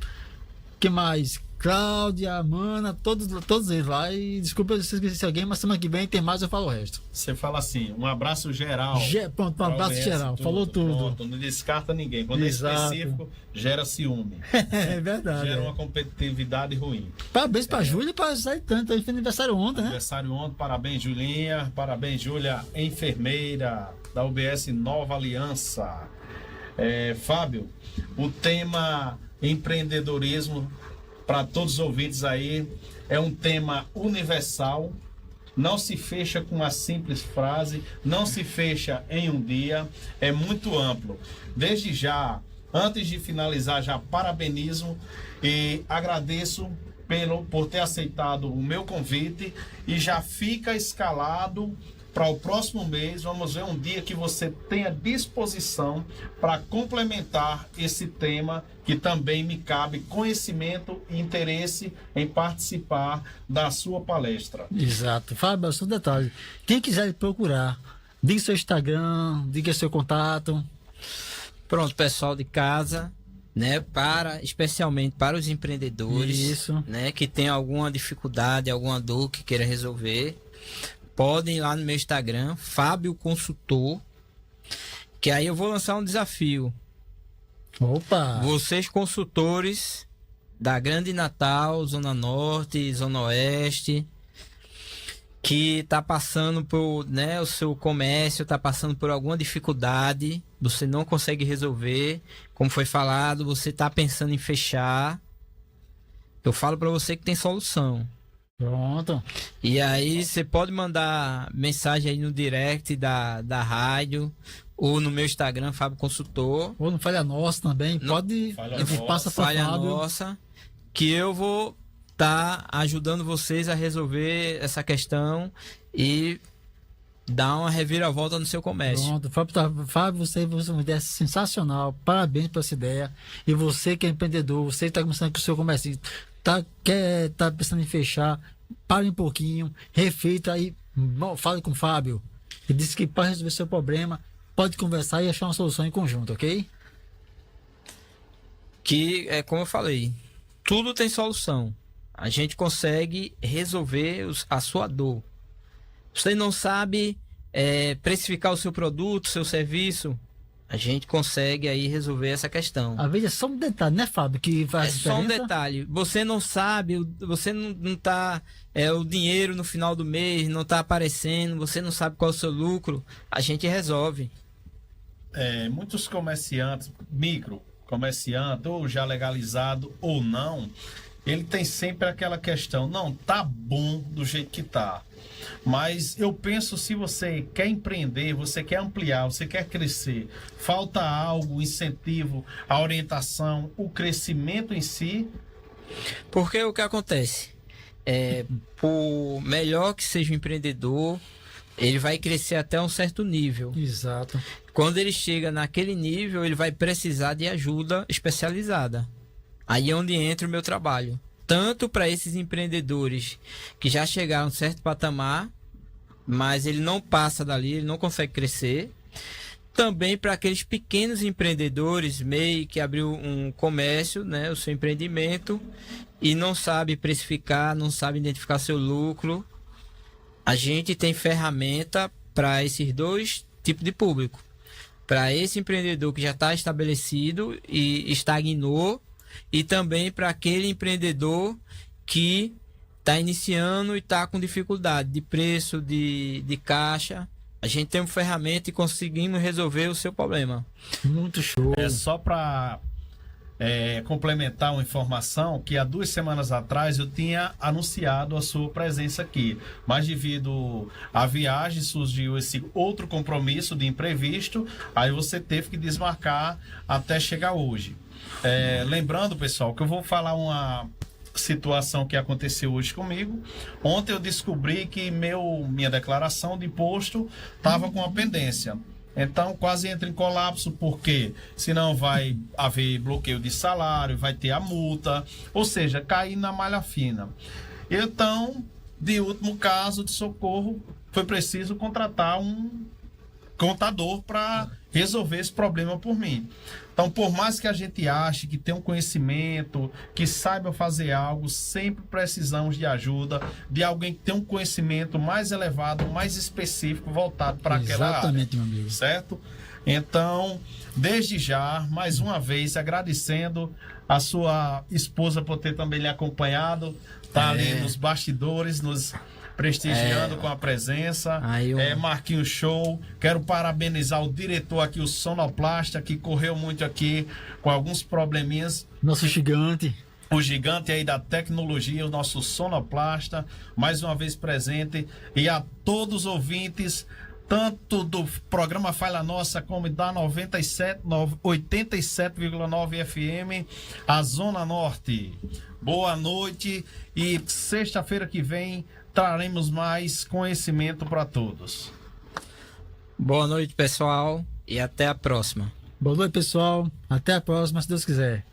que mais? Cláudia, Mana, todos eles lá. E desculpa se eu esqueci alguém, mas semana que vem tem mais, eu falo o resto. Você fala assim, um abraço geral. Pronto, um abraço geral, falou tudo. Pronto, não descarta ninguém. Quando Exato. é específico, gera ciúme. É verdade. Gera uma competitividade ruim. Parabéns pra Júlia e pra Zaitan, então foi aniversário ontem, né? Aniversário ontem, parabéns, Julinha. Parabéns, Júlia, enfermeira da UBS Nova Aliança. Fábio, o tema empreendedorismo, para todos os ouvintes aí, é um tema universal, não se fecha com uma simples frase, não se fecha em um dia, é muito amplo. Desde já, antes de finalizar, já parabenizo e agradeço por ter aceitado o meu convite e já fica escalado para o próximo mês. Vamos ver um dia que você tenha disposição para complementar esse tema que também me cabe conhecimento e interesse em participar da sua palestra. Exato. Fábio, só um detalhe. Quem quiser lhe procurar, diga seu Instagram, diga seu contato. Pronto, pessoal de casa, né, especialmente para os empreendedores, Isso. né, que tem alguma dificuldade, alguma dor que queira resolver, podem ir lá no meu Instagram, Fábio Consultor, que aí eu vou lançar um desafio. Opa! Vocês consultores da Grande Natal, Zona Norte, Zona Oeste, que tá passando por, né, o seu comércio tá passando por alguma dificuldade, você não consegue resolver, como foi falado, você tá pensando em fechar, eu falo para você que tem solução. Pronto. E aí você pode mandar mensagem aí no direct da rádio ou no meu Instagram, Fábio Consultor. Ou no Falha Nossa também, pode, passa para Falha Fábio. Nossa, que eu vou estar ajudando vocês a resolver essa questão e dar uma reviravolta no seu comércio. Pronto, Fábio, você é uma ideia sensacional, parabéns por essa ideia. E você que é empreendedor, você que está começando com o seu comércio, tá pensando em fechar, pare um pouquinho, reflita e fale com o Fábio. Ele disse que para resolver seu problema, pode conversar e achar uma solução em conjunto, ok? Que é como eu falei, tudo tem solução. A gente consegue resolver a sua dor. Você não sabe precificar o seu produto, seu serviço, a gente consegue aí resolver essa questão. Às vezes é só um detalhe, né, Fábio, que faz diferença? É só um detalhe. Você não sabe, você não tá... o dinheiro no final do mês não tá aparecendo, você não sabe qual é o seu lucro, a gente resolve. Muitos comerciantes, comerciante, ou já legalizado ou não, ele tem sempre aquela questão, não, tá bom do jeito que tá. Mas eu penso, se você quer empreender, você quer ampliar, você quer crescer, falta algo, incentivo, a orientação, o crescimento em si. Porque o que acontece? Por melhor que seja o empreendedor, ele vai crescer até um certo nível. Exato. Quando ele chega naquele nível, ele vai precisar de ajuda especializada. Aí é onde entra o meu trabalho. Tanto para esses empreendedores que já chegaram a um certo patamar, mas ele não passa dali, ele não consegue crescer. Também para aqueles pequenos empreendedores, MEI, que abriu um comércio, né, o seu empreendimento, e não sabe precificar, não sabe identificar seu lucro. A gente tem ferramenta para esses dois tipos de público. Para esse empreendedor que já está estabelecido e estagnou, e também para aquele empreendedor que está iniciando e está com dificuldade de preço, de caixa. A gente tem uma ferramenta e conseguimos resolver o seu problema. Muito show. Só para complementar uma informação que há 2 semanas atrás eu tinha anunciado a sua presença aqui, mas devido à viagem surgiu esse outro compromisso de imprevisto, aí você teve que desmarcar até chegar hoje. Lembrando, pessoal, que eu vou falar uma situação que aconteceu hoje comigo. Ontem eu descobri que minha declaração de imposto estava com uma pendência. Então quase entra em colapso, porque senão vai haver bloqueio de salário, vai ter a multa, ou seja, cair na malha fina. Então, de último caso de socorro, foi preciso contratar um contador para resolver esse problema por mim. Então, por mais que a gente ache que tem um conhecimento, que saiba fazer algo, sempre precisamos de ajuda de alguém que tem um conhecimento mais elevado, mais específico, voltado para aquela área. Exatamente, meu amigo. Certo? Então, desde já, mais uma vez, agradecendo a sua esposa por ter também lhe acompanhado, tá ali nos bastidores, nos prestigiando com a presença. Marquinhos Show. Quero parabenizar o diretor aqui, o Sonoplasta, que correu muito aqui com alguns probleminhas. Nosso gigante. O gigante aí da tecnologia, o nosso Sonoplasta, mais uma vez presente. E a todos os ouvintes, tanto do programa Falha Nossa como da 87,9 FM, a Zona Norte. Boa noite e sexta-feira que vem traremos mais conhecimento para todos. Boa noite, pessoal, e até a próxima. Boa noite, pessoal. Até a próxima, se Deus quiser.